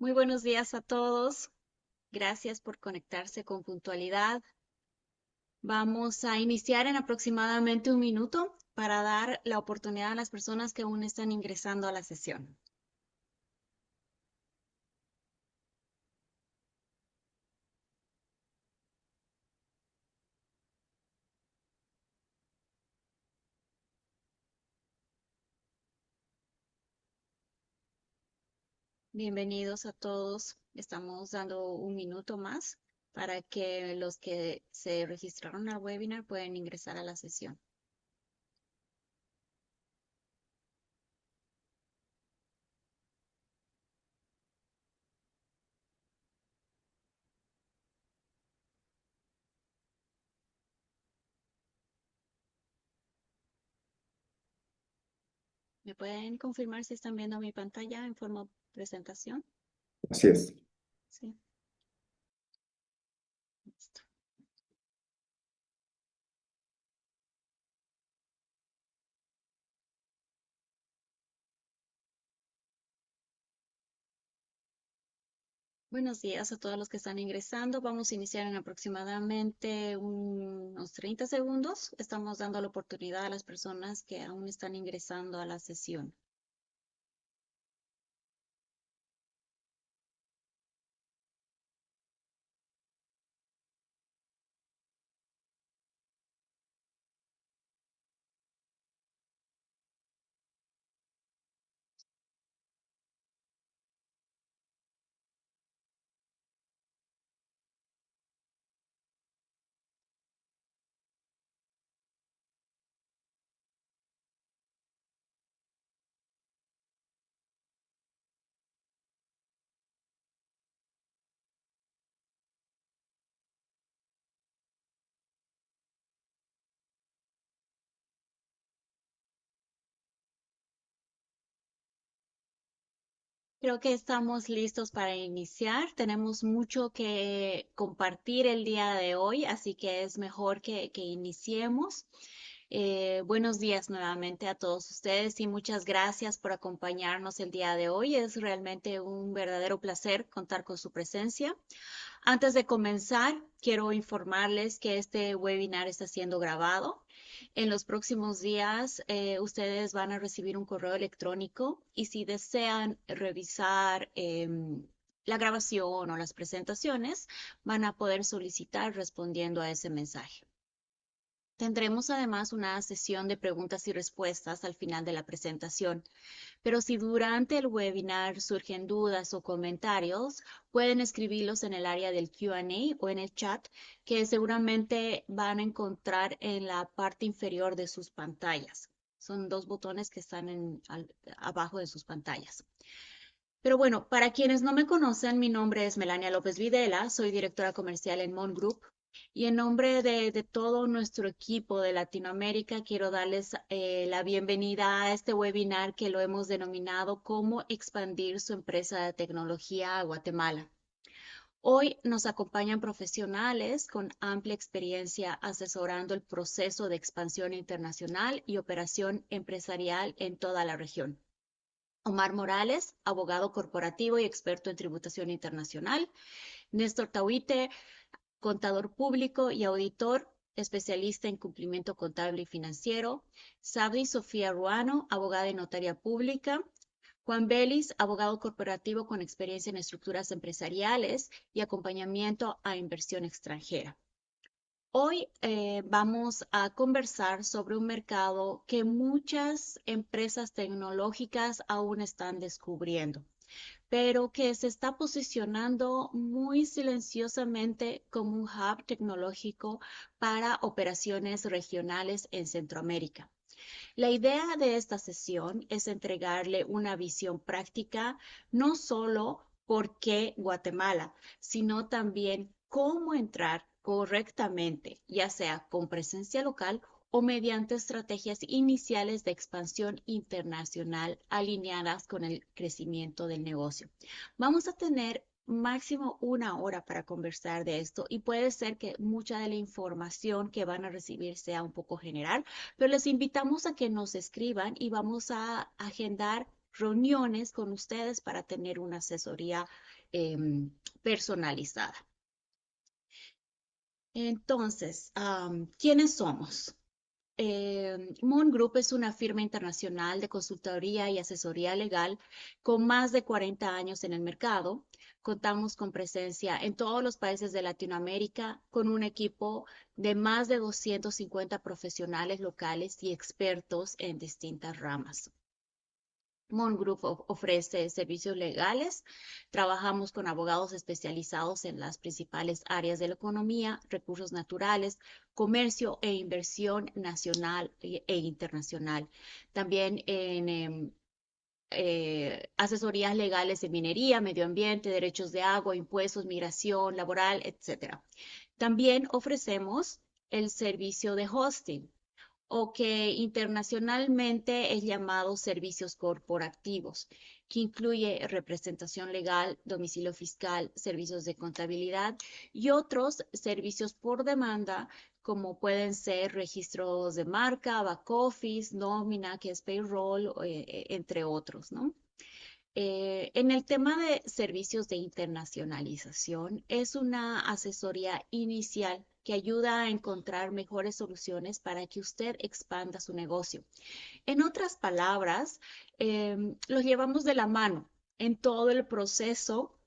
Muy buenos días a todos. Gracias por conectarse con puntualidad. Vamos a iniciar en aproximadamente un minuto para dar la oportunidad a las personas que aún están ingresando a la sesión. Bienvenidos a todos. Estamos dando un minuto más para que los que se registraron al webinar puedan ingresar a la sesión. ¿Me pueden confirmar si están viendo mi pantalla en forma de presentación? Así es. Sí. Listo. Buenos días a todos los que están ingresando. Vamos a iniciar en aproximadamente unos 30 segundos. Estamos dando la oportunidad a las personas que aún están ingresando a la sesión. Creo que estamos listos para iniciar. Tenemos mucho que compartir el día de hoy, así que es mejor que iniciemos. Buenos días nuevamente a todos ustedes y muchas gracias por acompañarnos el día de hoy. Es realmente un verdadero placer contar con su presencia. Antes de comenzar, quiero informarles que este webinar está siendo grabado. En los próximos días, ustedes van a recibir un correo electrónico y si desean revisar la grabación o las presentaciones, van a poder solicitar respondiendo a ese mensaje. Tendremos además una sesión de preguntas y respuestas al final de la presentación. Pero si durante el webinar surgen dudas o comentarios, pueden escribirlos en el área del Q&A o en el chat, que seguramente van a encontrar en la parte inferior de sus pantallas. Son dos botones que están abajo de sus pantallas. Pero bueno, para quienes no me conocen, mi nombre es Melania López Videla, soy directora comercial en Mon Group y en nombre de todo nuestro equipo de Latinoamérica quiero darles la bienvenida a este webinar que lo hemos denominado Cómo expandir su empresa de tecnología a Guatemala. Hoy nos acompañan profesionales con amplia experiencia asesorando el proceso de expansión internacional y operación empresarial en toda la región. Omar Morales, abogado corporativo y experto en tributación internacional. Néstor Tawite, contador público y auditor, especialista en cumplimiento contable y financiero. Sabri Sofía Ruano, abogada y notaria pública. Juan Belis, abogado corporativo con experiencia en estructuras empresariales y acompañamiento a inversión extranjera. Hoy vamos a conversar sobre un mercado que muchas empresas tecnológicas aún están descubriendo, pero que se está posicionando muy silenciosamente como un hub tecnológico para operaciones regionales en Centroamérica. La idea de esta sesión es entregarle una visión práctica, no solo por qué Guatemala, sino también cómo entrar correctamente, ya sea con presencia local o mediante estrategias iniciales de expansión internacional alineadas con el crecimiento del negocio. Vamos a tener máximo una hora para conversar de esto y puede ser que mucha de la información que van a recibir sea un poco general, pero les invitamos a que nos escriban y vamos a agendar reuniones con ustedes para tener una asesoría personalizada. Entonces, ¿quiénes somos? Moon Group es una firma internacional de consultoría y asesoría legal con más de 40 años en el mercado. Contamos con presencia en todos los países de Latinoamérica, con un equipo de más de 250 profesionales locales y expertos en distintas ramas. Moon Group ofrece servicios legales. Trabajamos con abogados especializados en las principales áreas de la economía, recursos naturales, comercio e inversión nacional e internacional. También en asesorías legales de minería, medio ambiente, derechos de agua, impuestos, migración, laboral, etcétera. También ofrecemos el servicio de hosting o que internacionalmente es llamado servicios corporativos, que incluye representación legal, domicilio fiscal, servicios de contabilidad y otros servicios por demanda, como pueden ser registros de marca, back office, nómina, que es payroll, entre otros, ¿no? En el tema de servicios de internacionalización, es una asesoría inicial que ayuda a encontrar mejores soluciones para que usted expanda su negocio. En otras palabras, los llevamos de la mano en todo el proceso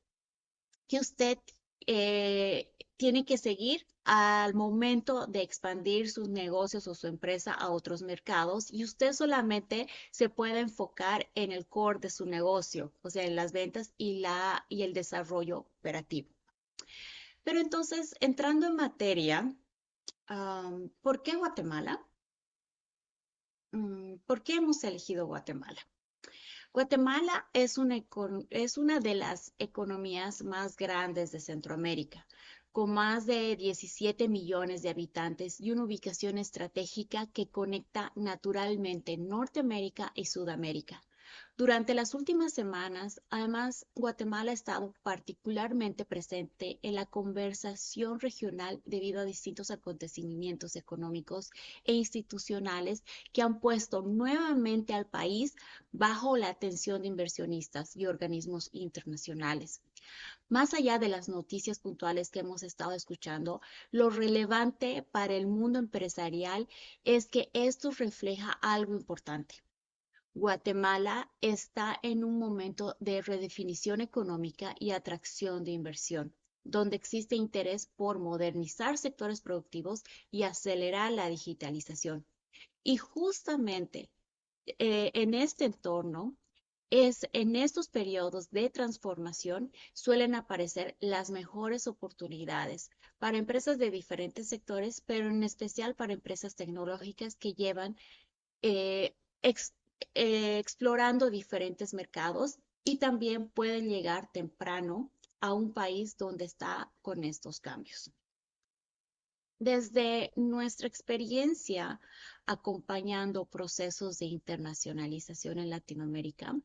que usted tiene que seguir al momento de expandir sus negocios o su empresa a otros mercados y usted solamente se puede enfocar en el core de su negocio, o sea, en las ventas y el desarrollo operativo. Pero entonces, entrando en materia, ¿por qué Guatemala? ¿Por qué hemos elegido Guatemala? Guatemala es una de las economías más grandes de Centroamérica, con más de 17 millones de habitantes y una ubicación estratégica que conecta naturalmente Norteamérica y Sudamérica. Durante las últimas semanas, además, Guatemala ha estado particularmente presente en la conversación regional debido a distintos acontecimientos económicos e institucionales que han puesto nuevamente al país bajo la atención de inversionistas y organismos internacionales. Más allá de las noticias puntuales que hemos estado escuchando, lo relevante para el mundo empresarial es que esto refleja algo importante. Guatemala está en un momento de redefinición económica y atracción de inversión, donde existe interés por modernizar sectores productivos y acelerar la digitalización. Y justamente en este entorno, es en estos periodos de transformación suelen aparecer las mejores oportunidades para empresas de diferentes sectores, pero en especial para empresas tecnológicas que llevan eh, ex- explorando diferentes mercados y también pueden llegar temprano a un país donde está con estos cambios. Desde nuestra experiencia acompañando procesos de internacionalización en Latinoamérica,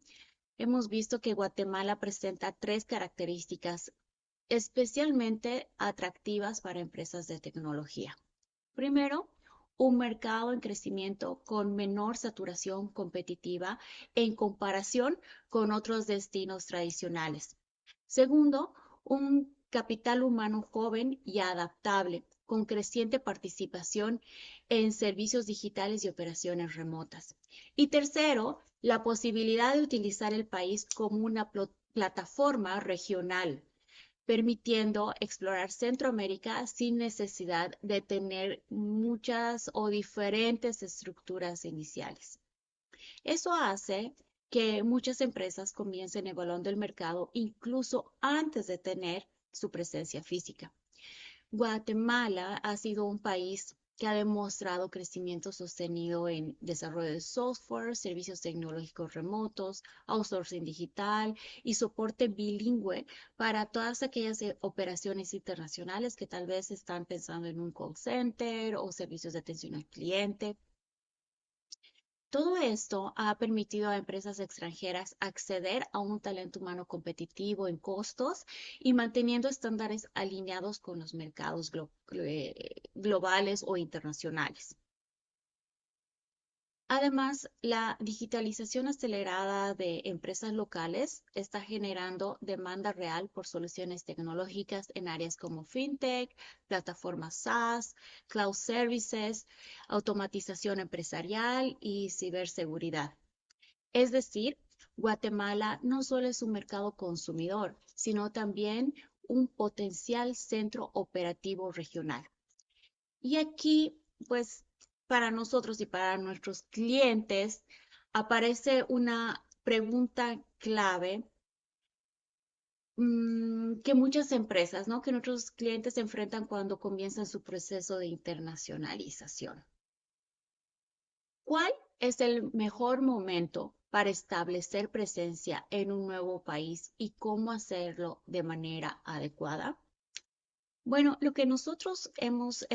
hemos visto que Guatemala presenta tres características especialmente atractivas para empresas de tecnología. Primero, un mercado en crecimiento con menor saturación competitiva en comparación con otros destinos tradicionales. Segundo, un capital humano joven y adaptable, con creciente participación en servicios digitales y operaciones remotas. Y tercero, la posibilidad de utilizar el país como una plataforma regional, permitiendo explorar Centroamérica sin necesidad de tener muchas o diferentes estructuras iniciales. Eso hace que muchas empresas comiencen evaluando el mercado incluso antes de tener su presencia física. Guatemala ha sido un país que ha demostrado crecimiento sostenido en desarrollo de software, servicios tecnológicos remotos, outsourcing digital y soporte bilingüe para todas aquellas operaciones internacionales que tal vez están pensando en un call center o servicios de atención al cliente. Todo esto ha permitido a empresas extranjeras acceder a un talento humano competitivo en costos y manteniendo estándares alineados con los mercados globales o internacionales. Además, la digitalización acelerada de empresas locales está generando demanda real por soluciones tecnológicas en áreas como fintech, plataformas SaaS, cloud services, automatización empresarial y ciberseguridad. Es decir, Guatemala no solo es un mercado consumidor, sino también un potencial centro operativo regional. Y aquí, pues, para nosotros y para nuestros clientes, aparece una pregunta clave que muchas empresas, ¿no? Que nuestros clientes se enfrentan cuando comienzan su proceso de internacionalización. ¿Cuál es el mejor momento para establecer presencia en un nuevo país y cómo hacerlo de manera adecuada? Bueno, lo que nosotros hemos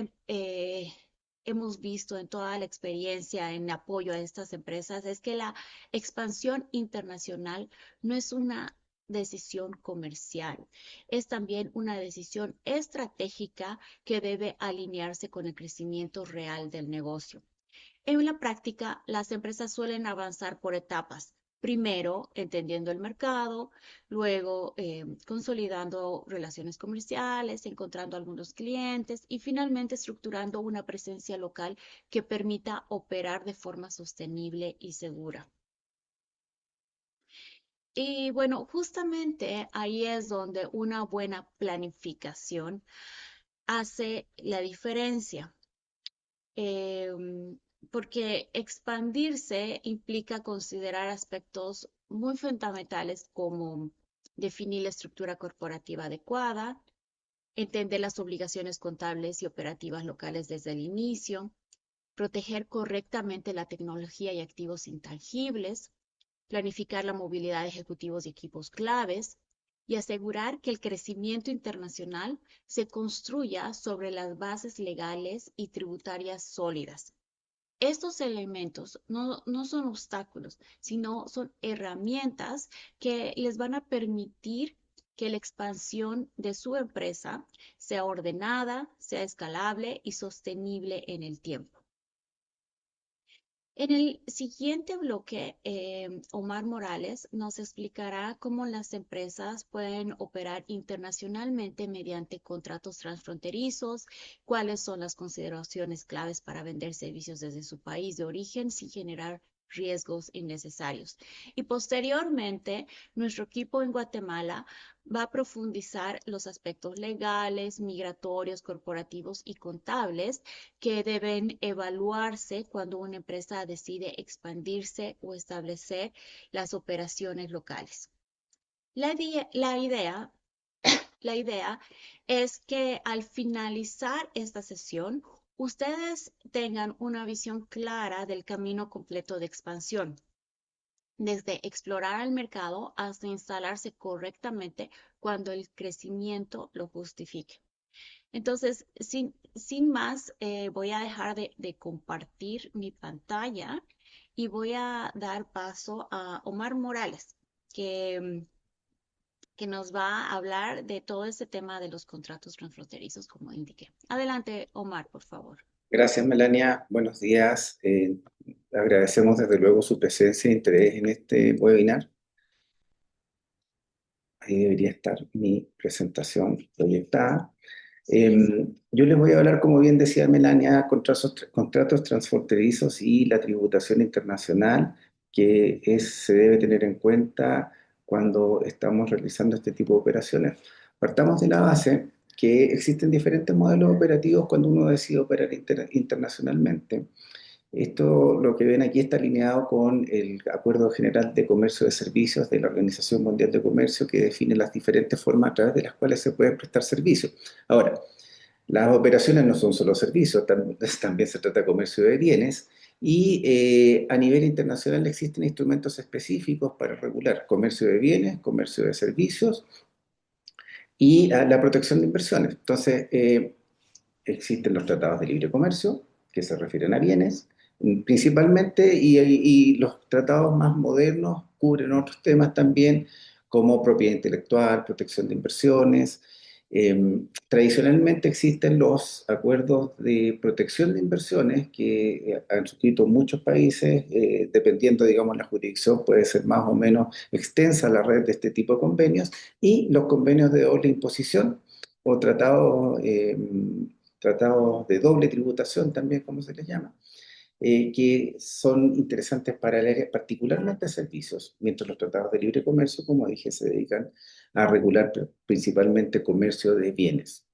visto en toda la experiencia en apoyo a estas empresas es que la expansión internacional no es una decisión comercial, es también una decisión estratégica que debe alinearse con el crecimiento real del negocio. En la práctica, las empresas suelen avanzar por etapas. Primero, entendiendo el mercado, luego consolidando relaciones comerciales, encontrando algunos clientes y finalmente estructurando una presencia local que permita operar de forma sostenible y segura. Y bueno, justamente ahí es donde una buena planificación hace la diferencia. Porque expandirse implica considerar aspectos muy fundamentales como definir la estructura corporativa adecuada, entender las obligaciones contables y operativas locales desde el inicio, proteger correctamente la tecnología y activos intangibles, planificar la movilidad de ejecutivos y equipos claves y asegurar que el crecimiento internacional se construya sobre las bases legales y tributarias sólidas. Estos elementos no son obstáculos, sino son herramientas que les van a permitir que la expansión de su empresa sea ordenada, sea escalable y sostenible en el tiempo. En el siguiente bloque, Omar Morales nos explicará cómo las empresas pueden operar internacionalmente mediante contratos transfronterizos, cuáles son las consideraciones claves para vender servicios desde su país de origen sin generar riesgos innecesarios. Y posteriormente, nuestro equipo en Guatemala va a profundizar los aspectos legales, migratorios, corporativos y contables que deben evaluarse cuando una empresa decide expandirse o establecer las operaciones locales. La idea, la idea, la idea es que al finalizar esta sesión, ustedes tengan una visión clara del camino completo de expansión, desde explorar el mercado hasta instalarse correctamente cuando el crecimiento lo justifique. Entonces, sin más, voy a dejar de compartir mi pantalla y voy a dar paso a Omar Morales, que nos va a hablar de todo este tema de los contratos transfronterizos, como indiqué. Adelante, Omar, por favor. Gracias, Melania. Buenos días. Agradecemos desde luego su presencia e interés en este webinar. Ahí debería estar mi presentación proyectada. Sí es. Yo les voy a hablar, como bien decía Melania, contratos transfronterizos y la tributación internacional se debe tener en cuenta cuando estamos realizando este tipo de operaciones. Partamos de la base que existen diferentes modelos operativos cuando uno decide operar internacionalmente. Esto, lo que ven aquí, está alineado con el Acuerdo General de Comercio de Servicios de la Organización Mundial de Comercio, que define las diferentes formas a través de las cuales se pueden prestar servicios. Ahora, las operaciones no son solo servicios, también se trata de comercio de bienes, y a nivel internacional existen instrumentos específicos para regular comercio de bienes, comercio de servicios y la protección de inversiones. Entonces, existen los tratados de libre comercio, que se refieren a bienes, principalmente, y los tratados más modernos cubren otros temas también, como propiedad intelectual, protección de inversiones, Tradicionalmente existen los acuerdos de protección de inversiones que han suscrito muchos países, dependiendo, digamos, la jurisdicción puede ser más o menos extensa la red de este tipo de convenios, y los convenios de doble imposición o tratados de doble tributación también, como se les llama, que son interesantes para el área, particularmente de servicios, mientras los tratados de libre comercio, como dije, se dedican a regular principalmente comercio de bienes.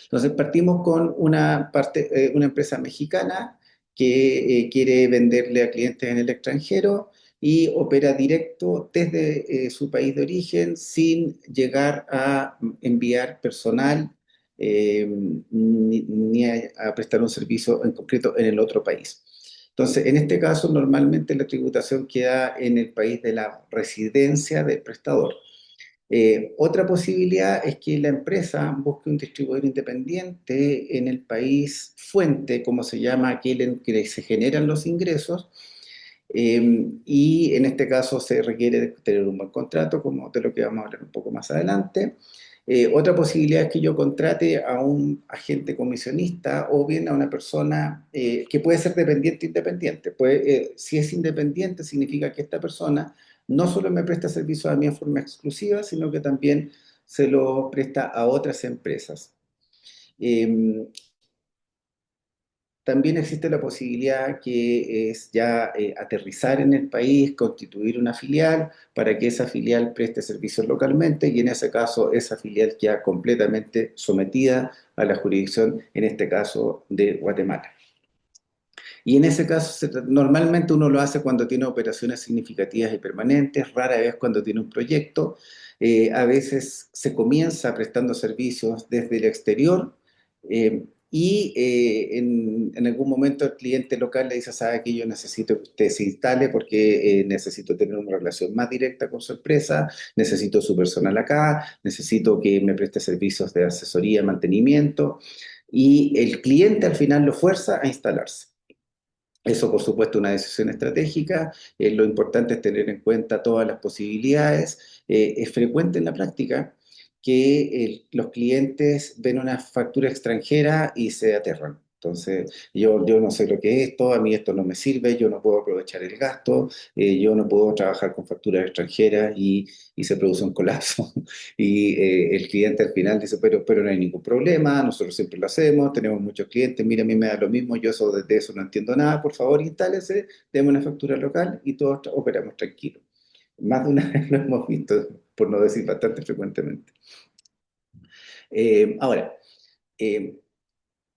Entonces partimos con una empresa mexicana que quiere venderle a clientes en el extranjero y opera directo desde su país de origen sin llegar a enviar personal ni a prestar un servicio en concreto en el otro país. Entonces, en este caso, normalmente la tributación queda en el país de la residencia del prestador. Otra posibilidad es que la empresa busque un distribuidor independiente en el país fuente, como se llama aquel en que se generan los ingresos, y en este caso se requiere tener un buen contrato, como de lo que vamos a hablar un poco más adelante. Otra posibilidad es que yo contrate a un agente comisionista o bien a una persona que puede ser dependiente independiente. Si es independiente, significa que esta persona no solo me presta servicios a mí en forma exclusiva, sino que también se lo presta a otras empresas. Eh, También existe la posibilidad que es ya aterrizar en el país, constituir una filial para que esa filial preste servicios localmente y en ese caso esa filial queda completamente sometida a la jurisdicción, en este caso de Guatemala. Y en ese caso, normalmente uno lo hace cuando tiene operaciones significativas y permanentes, rara vez cuando tiene un proyecto. A veces se comienza prestando servicios desde el exterior en algún momento el cliente local le dice, sabe que yo necesito que usted se instale porque necesito tener una relación más directa con su empresa, necesito su personal acá, necesito que me preste servicios de asesoría, mantenimiento, y el cliente al final lo fuerza a instalarse. Eso, por supuesto, es una decisión estratégica. Lo importante es tener en cuenta todas las posibilidades. Es frecuente en la práctica que los clientes ven una factura extranjera y se aterran. Entonces, yo no sé lo que es esto, a mí esto no me sirve, yo no puedo aprovechar el gasto, yo no puedo trabajar con facturas extranjeras y se produce un colapso. Y el cliente al final dice, pero no hay ningún problema, nosotros siempre lo hacemos, tenemos muchos clientes, mira, a mí me da lo mismo, yo de eso no entiendo nada, por favor instálese, deme una factura local y todos operamos tranquilos. Más de una vez lo hemos visto, por no decir bastante frecuentemente. Ahora, eh,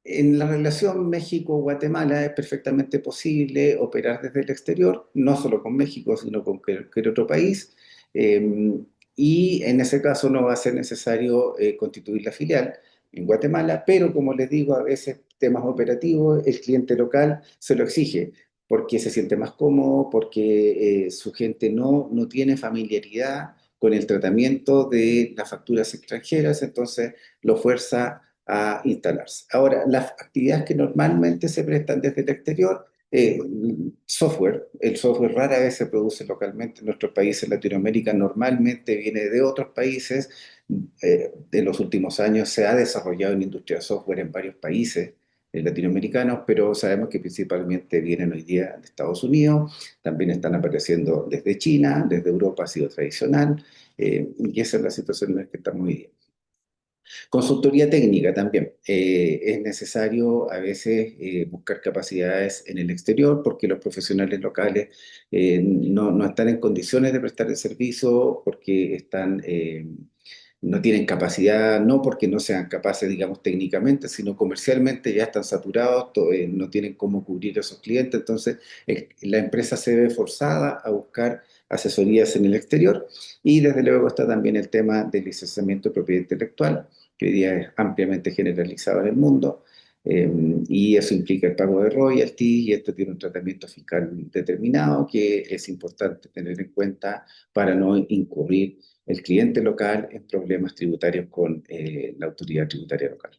en la relación México-Guatemala es perfectamente posible operar desde el exterior, no solo con México, sino con cualquier otro país. eh, y en ese caso no va a ser necesario constituir la filial en Guatemala, pero como les digo, a veces temas operativos, el cliente local se lo exige porque se siente más cómodo, porque su gente no tiene familiaridad con el tratamiento de las facturas extranjeras, entonces lo fuerza a instalarse. Ahora, las actividades que normalmente se prestan desde el exterior, el software rara vez se produce localmente en nuestros países, en Latinoamérica normalmente viene de otros países. En los últimos años se ha desarrollado una industria de software en varios países latinoamericanos, pero sabemos que principalmente vienen hoy día de Estados Unidos, también están apareciendo desde China, desde Europa ha sido tradicional, y esa es la situación en la que estamos hoy día. Consultoría técnica también. Es necesario a veces buscar capacidades en el exterior porque los profesionales locales no están en condiciones de prestar el servicio porque no tienen capacidad, no porque no sean capaces, digamos, técnicamente, sino comercialmente ya están saturados, no tienen cómo cubrir a esos clientes. Entonces, la empresa se ve forzada a buscar asesorías en el exterior y desde luego está también el tema del licenciamiento de propiedad intelectual que hoy día es ampliamente generalizado en el mundo, y eso implica el pago de royalties y esto tiene un tratamiento fiscal determinado que es importante tener en cuenta para no incurrir el cliente local en problemas tributarios con la autoridad tributaria local.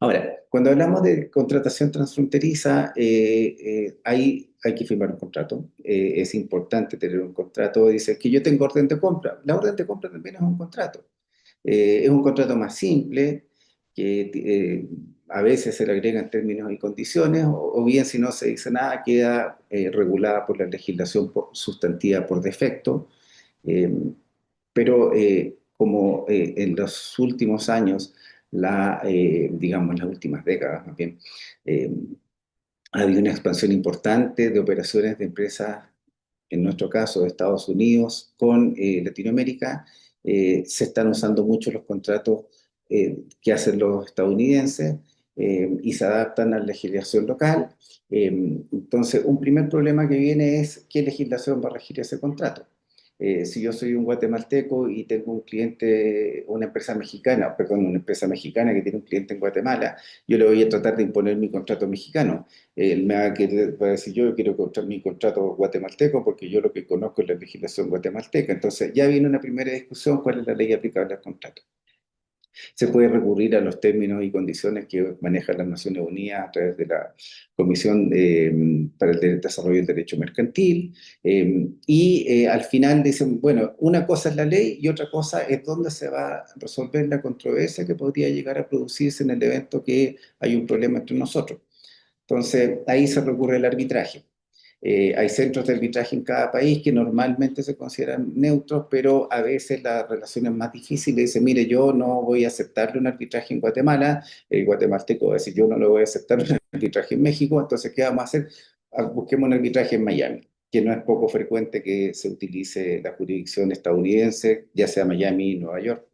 Ahora, cuando hablamos de contratación transfronteriza, hay que firmar un contrato. Es importante tener un contrato. Dice que yo tengo orden de compra. La orden de compra también es un contrato. Es un contrato más simple, que a veces se le agregan términos y condiciones, o bien si no se dice nada, queda regulada por la legislación sustantiva por defecto. Eh, pero como en los últimos años, digamos en las últimas décadas más bien, eh, ha habido una expansión importante de operaciones de empresas, en nuestro caso de Estados Unidos, con Latinoamérica. Se están usando mucho los contratos que hacen los estadounidenses y se adaptan a la legislación local. Eh, entonces, un primer problema que viene es qué legislación va a regir ese contrato. Si yo soy un guatemalteco y tengo un cliente, una empresa mexicana, perdón, una empresa mexicana que tiene un cliente en Guatemala, yo le voy a tratar de imponer mi contrato mexicano. Él me va a decir, yo quiero mi contrato guatemalteco porque yo lo que conozco es la legislación guatemalteca. Entonces ya viene una primera discusión, ¿cuál es la ley aplicable al contrato? Se puede recurrir a los términos y condiciones que maneja las Naciones Unidas a través de la Comisión para el Desarrollo del Derecho Mercantil, al final dicen, bueno, una cosa es la ley y otra cosa es dónde se va a resolver la controversia que podría llegar a producirse en el evento que hay un problema entre nosotros. Entonces, ahí se recurre al arbitraje. Hay centros de arbitraje en cada país que normalmente se consideran neutros, pero a veces la relación es más difícil. Dice, mire, yo no voy a aceptarle un arbitraje en Guatemala, el guatemalteco va a decir, yo no le voy a aceptar un arbitraje en México, entonces, ¿qué vamos a hacer? Busquemos un arbitraje en Miami, que no es poco frecuente que se utilice la jurisdicción estadounidense, ya sea Miami y Nueva York.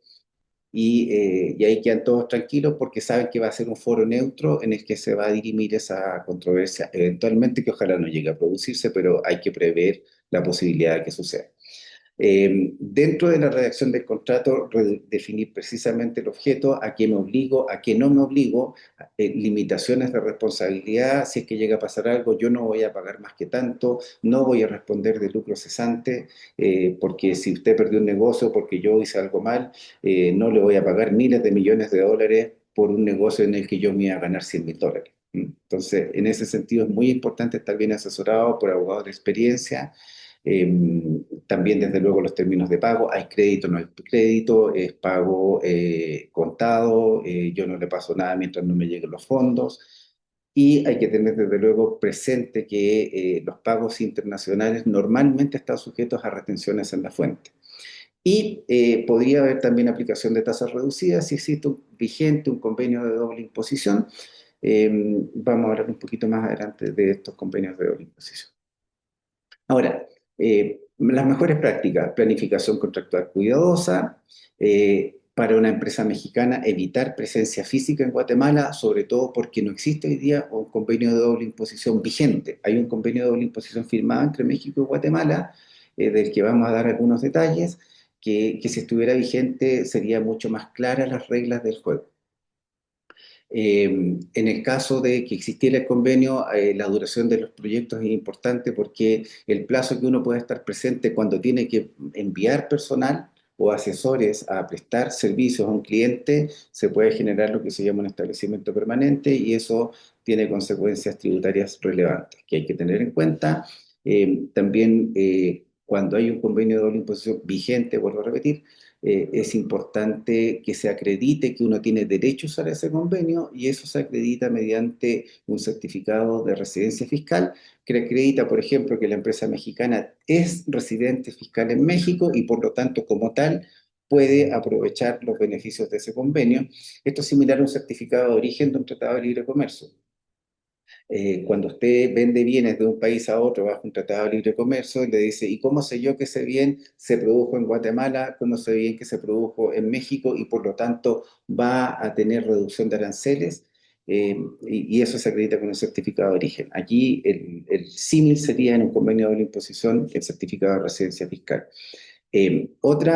Y ahí quedan todos tranquilos porque saben que va a ser un foro neutro en el que se va a dirimir esa controversia, eventualmente que ojalá no llegue a producirse, pero hay que prever la posibilidad de que suceda. Dentro de la redacción del contrato, definir precisamente el objeto, a qué me obligo, a qué no me obligo, limitaciones de responsabilidad, si es que llega a pasar algo, yo no voy a pagar más que tanto, no voy a responder de lucro cesante, porque si usted perdió un negocio porque yo hice algo mal, no le voy a pagar miles de millones de dólares por un negocio en el que yo me iba a ganar $100.000. Entonces, en ese sentido es muy importante estar bien asesorado por abogados de experiencia. También, desde luego, los términos de pago. Hay crédito, no hay crédito, es pago contado, yo no le paso nada mientras no me lleguen los fondos. Y hay que tener, desde luego, presente que los pagos internacionales normalmente están sujetos a retenciones en la fuente. Y podría haber también aplicación de tasas reducidas si existe vigente un convenio de doble imposición. Vamos a hablar un poquito más adelante de estos convenios de doble imposición. Ahora, las mejores prácticas, planificación contractual cuidadosa, para una empresa mexicana evitar presencia física en Guatemala, sobre todo porque no existe hoy día un convenio de doble imposición vigente. Hay un convenio de doble imposición firmado entre México y Guatemala, del que vamos a dar algunos detalles, que si estuviera vigente sería mucho más claras las reglas del juego. En el caso de que existiera el convenio, la duración de los proyectos es importante porque el plazo que uno puede estar presente cuando tiene que enviar personal o asesores a prestar servicios a un cliente, se puede generar lo que se llama un establecimiento permanente y eso tiene consecuencias tributarias relevantes que hay que tener en cuenta. También cuando hay un convenio de doble imposición vigente, vuelvo a repetir, es importante que se acredite que uno tiene derecho a usar ese convenio y eso se acredita mediante un certificado de residencia fiscal que acredita, por ejemplo, que la empresa mexicana es residente fiscal en México y por lo tanto, como tal, puede aprovechar los beneficios de ese convenio. Esto es similar a un certificado de origen de un tratado de libre comercio. Cuando usted vende bienes de un país a otro bajo un tratado de libre comercio, le dice, ¿y cómo sé yo que ese bien se produjo en Guatemala? ¿Cómo sé bien que se produjo en México? Y por lo tanto va a tener reducción de aranceles. Y eso se acredita con un certificado de origen. Aquí el símil sería en un convenio de doble imposición el certificado de residencia fiscal. Otro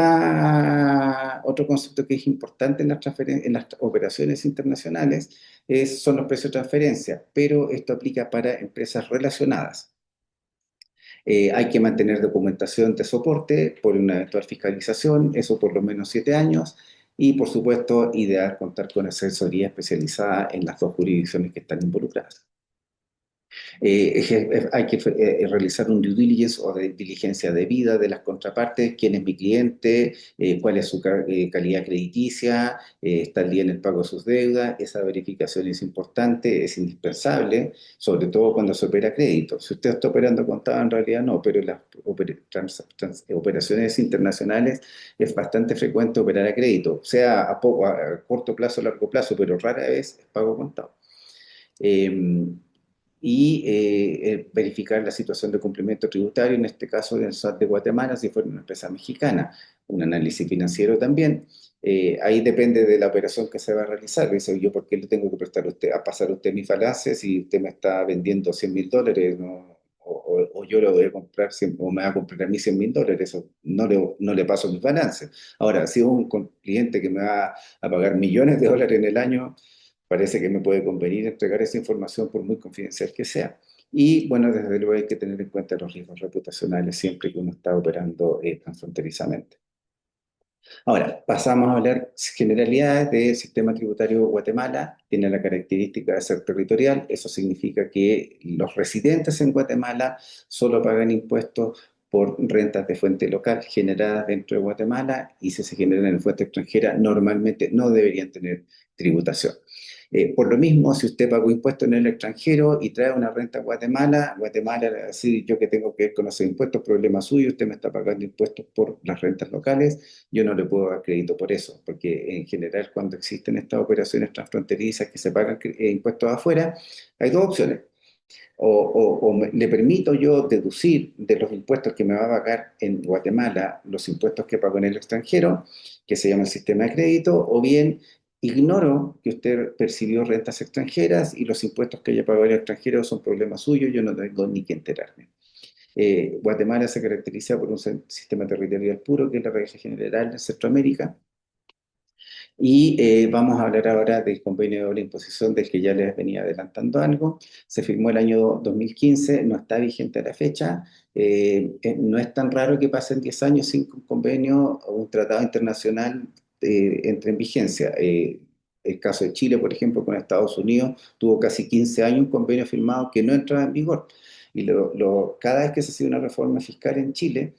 concepto que es importante en en las operaciones internacionales son los precios de transferencia, pero esto aplica para empresas relacionadas. Hay que mantener documentación de soporte por una eventual fiscalización, eso por lo menos 7 años, y por supuesto, ideal contar con asesoría especializada en las dos jurisdicciones que están involucradas. Hay que realizar un due diligence o de diligencia debida de las contrapartes, quién es mi cliente, cuál es su calidad crediticia, está al día en el pago de sus deudas. Esa verificación es importante, es indispensable, sobre todo cuando se opera crédito. Si usted está operando contado, en realidad no, pero en las operaciones internacionales es bastante frecuente operar a crédito, sea a corto plazo o largo plazo, pero rara vez es pago contado. Eh, Verificar la situación de cumplimiento tributario, en este caso del SAT de Guatemala, si fuera una empresa mexicana, un análisis financiero también. Ahí depende de la operación que se va a realizar. Dice, yo, ¿por qué le tengo que prestar a usted, a pasar a usted mis balances si usted me está vendiendo $100.000, ¿no? O yo lo voy a comprar, o me va a comprar a mí $100.000, eso no le paso mis balances. Ahora, si es un cliente que me va a pagar millones de dólares en el año, parece que me puede convenir entregar esa información por muy confidencial que sea. Y bueno, desde luego hay que tener en cuenta los riesgos reputacionales siempre que uno está operando transfronterizamente. Ahora, pasamos a hablar generalidades del sistema tributario de Guatemala. Tiene la característica de ser territorial. Eso significa que los residentes en Guatemala solo pagan impuestos por rentas de fuente local generadas dentro de Guatemala, y si se generan en fuente extranjera, normalmente no deberían tener tributación. Por lo mismo, si usted pagó impuestos en el extranjero y trae una renta a Guatemala, Guatemala le va a decir, yo que tengo que ver con esos impuestos, problema suyo, usted me está pagando impuestos por las rentas locales, yo no le puedo dar crédito por eso, porque en general cuando existen estas operaciones transfronterizas que se pagan impuestos afuera, hay dos opciones. Le permito yo deducir de los impuestos que me va a pagar en Guatemala los impuestos que pago en el extranjero, que se llama el sistema de crédito, o bien ignoro que usted percibió rentas extranjeras y los impuestos que haya pagado en el extranjero son problema suyo, yo no tengo ni que enterarme. Guatemala se caracteriza por un sistema territorial puro, que es la regla general de Centroamérica, y vamos a hablar ahora del convenio de doble imposición del que ya les venía adelantando algo. Se firmó el año 2015, no está vigente a la fecha. No es tan raro que pasen 10 años sin que un convenio o un tratado internacional entre en vigencia. El caso de Chile, por ejemplo, con Estados Unidos, tuvo casi 15 años un convenio firmado que no entraba en vigor. Y cada vez que se hacía una reforma fiscal en Chile,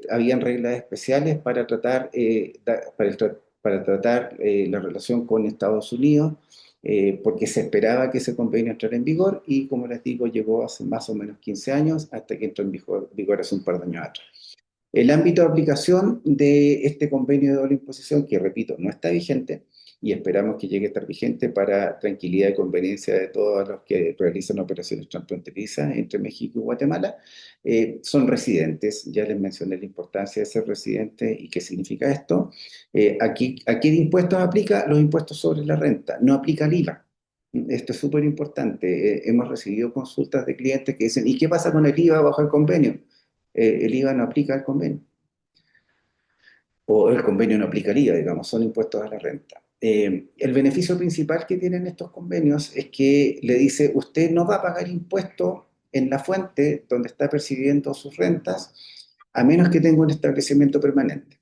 habían reglas especiales para tratar, para tratar la relación con Estados Unidos, porque se esperaba que ese convenio entrara en vigor y, como les digo, llegó hace más o menos 15 años hasta que entró en vigor hace un par de años atrás. El ámbito de aplicación de este convenio de doble imposición, que repito, no está vigente y esperamos que llegue a estar vigente para tranquilidad y conveniencia de todos los que realizan operaciones transfronterizas entre México y Guatemala, son residentes. Ya les mencioné la importancia de ser residente y qué significa esto. ¿A qué impuestos aplica? Los impuestos sobre la renta, no aplica el IVA. Esto es súper importante. Hemos recibido consultas de clientes que dicen, ¿y qué pasa con el IVA bajo el convenio? El IVA no aplica al convenio, o el convenio no aplica el IVA, digamos, son impuestos a la renta. El beneficio principal que tienen estos convenios es que le dice, usted no va a pagar impuestos en la fuente donde está percibiendo sus rentas, a menos que tenga un establecimiento permanente.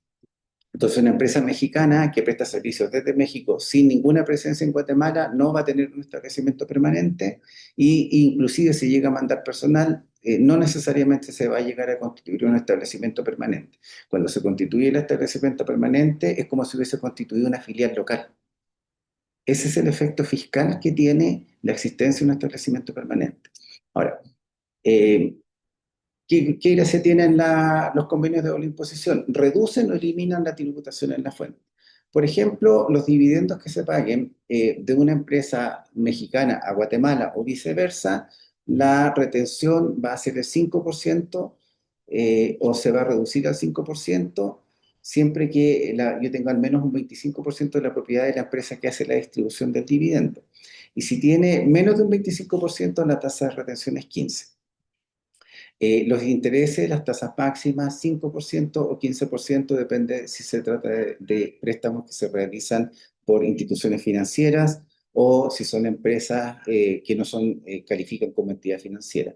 Entonces, una empresa mexicana que presta servicios desde México sin ninguna presencia en Guatemala no va a tener un establecimiento permanente, y inclusive si llega a mandar personal, no necesariamente se va a llegar a constituir un establecimiento permanente. Cuando se constituye el establecimiento permanente es como si hubiese constituido una filial local. Ese es el efecto fiscal que tiene la existencia de un establecimiento permanente. Ahora, eh, ¿qué gracia tienen los convenios de doble imposición? Reducen o eliminan la tributación en la fuente. Por ejemplo, los dividendos que se paguen de una empresa mexicana a Guatemala o viceversa, la retención va a ser del 5%, o se va a reducir al 5%, siempre que yo tenga al menos un 25% de la propiedad de la empresa que hace la distribución del dividendo. Y si tiene menos de un 25%, la tasa de retención es 15%. Los intereses, las tasas máximas, 5% o 15%, depende si se trata de préstamos que se realizan por instituciones financieras o si son empresas que no califican como entidad financiera.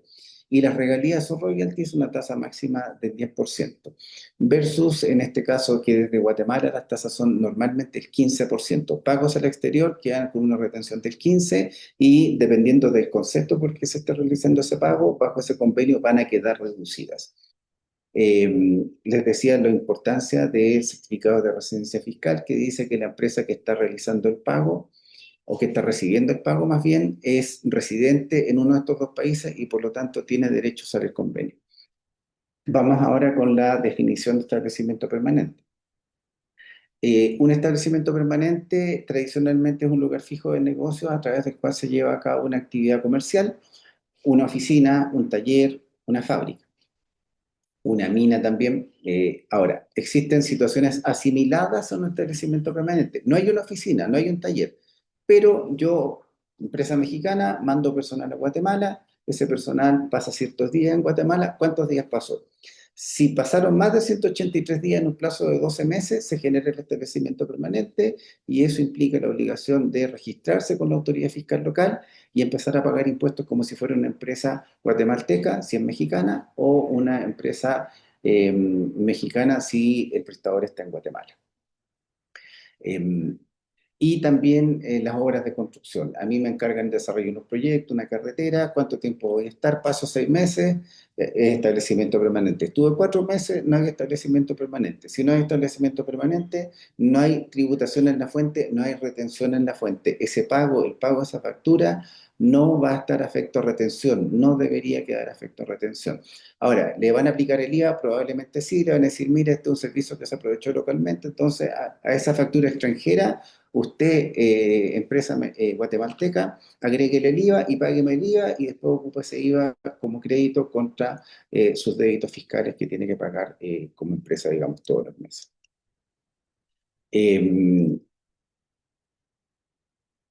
y las regalías o royalties una tasa máxima del 10%, versus en este caso que desde Guatemala las tasas son normalmente el 15%, pagos al exterior quedan con una retención del 15% y dependiendo del concepto por qué se está realizando ese pago, bajo ese convenio van a quedar reducidas. Les decía la importancia del certificado de residencia fiscal que dice que la empresa que está realizando el pago o que está recibiendo el pago más bien es residente en uno de estos dos países y por lo tanto tiene derechos al convenio. Vamos ahora con la definición de establecimiento permanente. Un establecimiento permanente tradicionalmente es un lugar fijo de negocios a través del cual se lleva a cabo una actividad comercial, una oficina, un taller, una fábrica, una mina también. Ahora, existen situaciones asimiladas a un establecimiento permanente. No hay una oficina, no hay un taller, pero yo, empresa mexicana, mando personal a Guatemala, ese personal pasa ciertos días en Guatemala. ¿Cuántos días pasó? Si pasaron más de 183 días en un plazo de 12 meses, se genera el establecimiento permanente y eso implica la obligación de registrarse con la autoridad fiscal local y empezar a pagar impuestos como si fuera una empresa guatemalteca, si es mexicana, o una empresa mexicana si el prestador está en Guatemala. Eh, y también las obras de construcción. A mí me encargan de desarrollar un proyecto, una carretera, cuánto tiempo voy a estar, paso 6 meses, es establecimiento permanente. Estuve 4 meses, no hay establecimiento permanente. Si no hay establecimiento permanente, no hay tributación en la fuente, no hay retención en la fuente. Ese pago, el pago de esa factura, no va a estar afecto a retención, no debería quedar afecto a retención. Ahora, ¿le van a aplicar el IVA? Probablemente sí, le van a decir, mira, este es un servicio que se aprovechó localmente, entonces a esa factura extranjera usted, empresa guatemalteca, agréguele el IVA y págueme el IVA y después ocupa ese IVA como crédito contra sus débitos fiscales que tiene que pagar como empresa, digamos, todos los meses. Eh,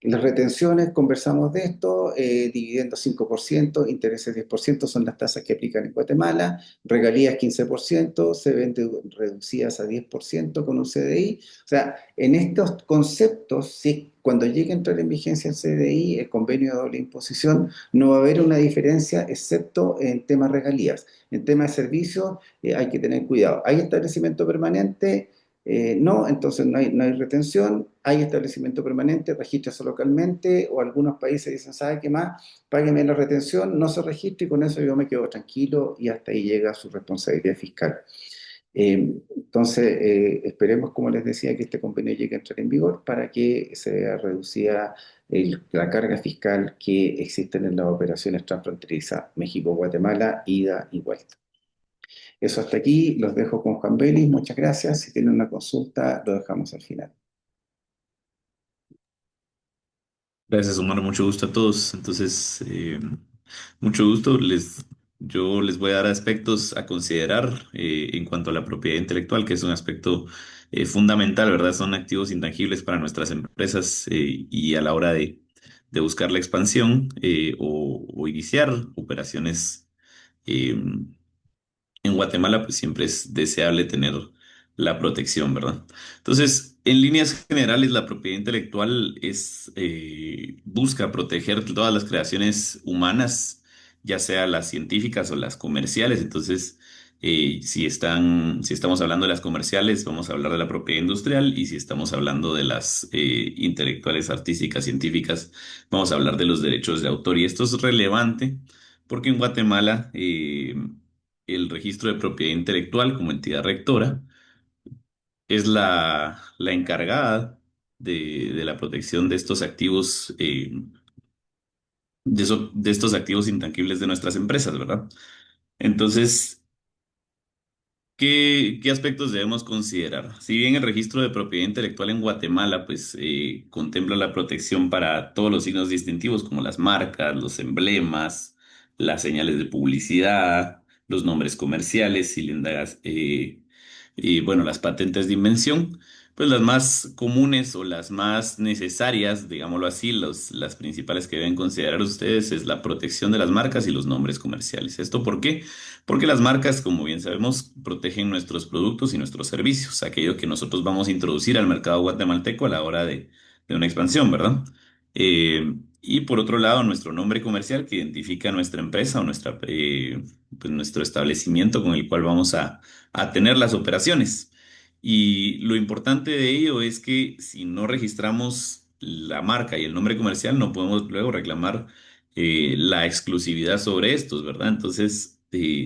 las retenciones, conversamos de esto, dividendos 5%, intereses 10% son las tasas que aplican en Guatemala, regalías 15%, se ven reducidas a 10% con un CDI. O sea, en estos conceptos, sí, cuando llegue a entrar en vigencia el CDI, el convenio de doble imposición, no va a haber una diferencia excepto en temas regalías. En temas de servicios hay que tener cuidado. Hay establecimiento permanente. No, entonces no hay retención, hay establecimiento permanente, regístrese localmente, o algunos países dicen, ¿sabe qué más? Págueme la retención, no se registre y con eso yo me quedo tranquilo y hasta ahí llega su responsabilidad fiscal. Entonces, esperemos, como les decía, que este convenio llegue a entrar en vigor para que se vea reducida la carga fiscal que existen en las operaciones transfronterizas México-Guatemala, ida y vuelta. Eso hasta aquí, los dejo con Juan Belis, muchas gracias. Si tienen una consulta, lo dejamos al final. Gracias, Omar. Mucho gusto a todos. Entonces, mucho gusto. Yo les voy a dar aspectos a considerar en cuanto a la propiedad intelectual, que es un aspecto fundamental, ¿verdad? Son activos intangibles para nuestras empresas y a la hora de buscar la expansión o iniciar operaciones. eh, en Guatemala, pues siempre es deseable tener la protección, ¿verdad? Entonces, en líneas generales, la propiedad intelectual busca proteger todas las creaciones humanas, ya sea las científicas o las comerciales. Entonces, si estamos hablando de las comerciales, vamos a hablar de la propiedad industrial, y si estamos hablando de las intelectuales, artísticas, científicas, vamos a hablar de los derechos de autor. Y esto es relevante porque en Guatemala, el registro de propiedad intelectual como entidad rectora es la encargada de la protección de estos activos, de estos activos intangibles de nuestras empresas, ¿verdad? Entonces, ¿qué aspectos debemos considerar? Si bien el registro de propiedad intelectual en Guatemala pues contempla la protección para todos los signos distintivos como las marcas, los emblemas, las señales de publicidad, los nombres comerciales y bueno, las patentes de invención, pues las más comunes o las más necesarias, digámoslo así, las principales que deben considerar ustedes es la protección de las marcas y los nombres comerciales. ¿Esto por qué? Porque las marcas, como bien sabemos, protegen nuestros productos y nuestros servicios, aquello que nosotros vamos a introducir al mercado guatemalteco a la hora de una expansión, ¿verdad? Y por otro lado, nuestro nombre comercial que identifica nuestra empresa o pues nuestro establecimiento con el cual vamos a tener las operaciones. Y lo importante de ello es que si no registramos la marca y el nombre comercial, no podemos luego reclamar la exclusividad sobre estos, ¿verdad? Entonces,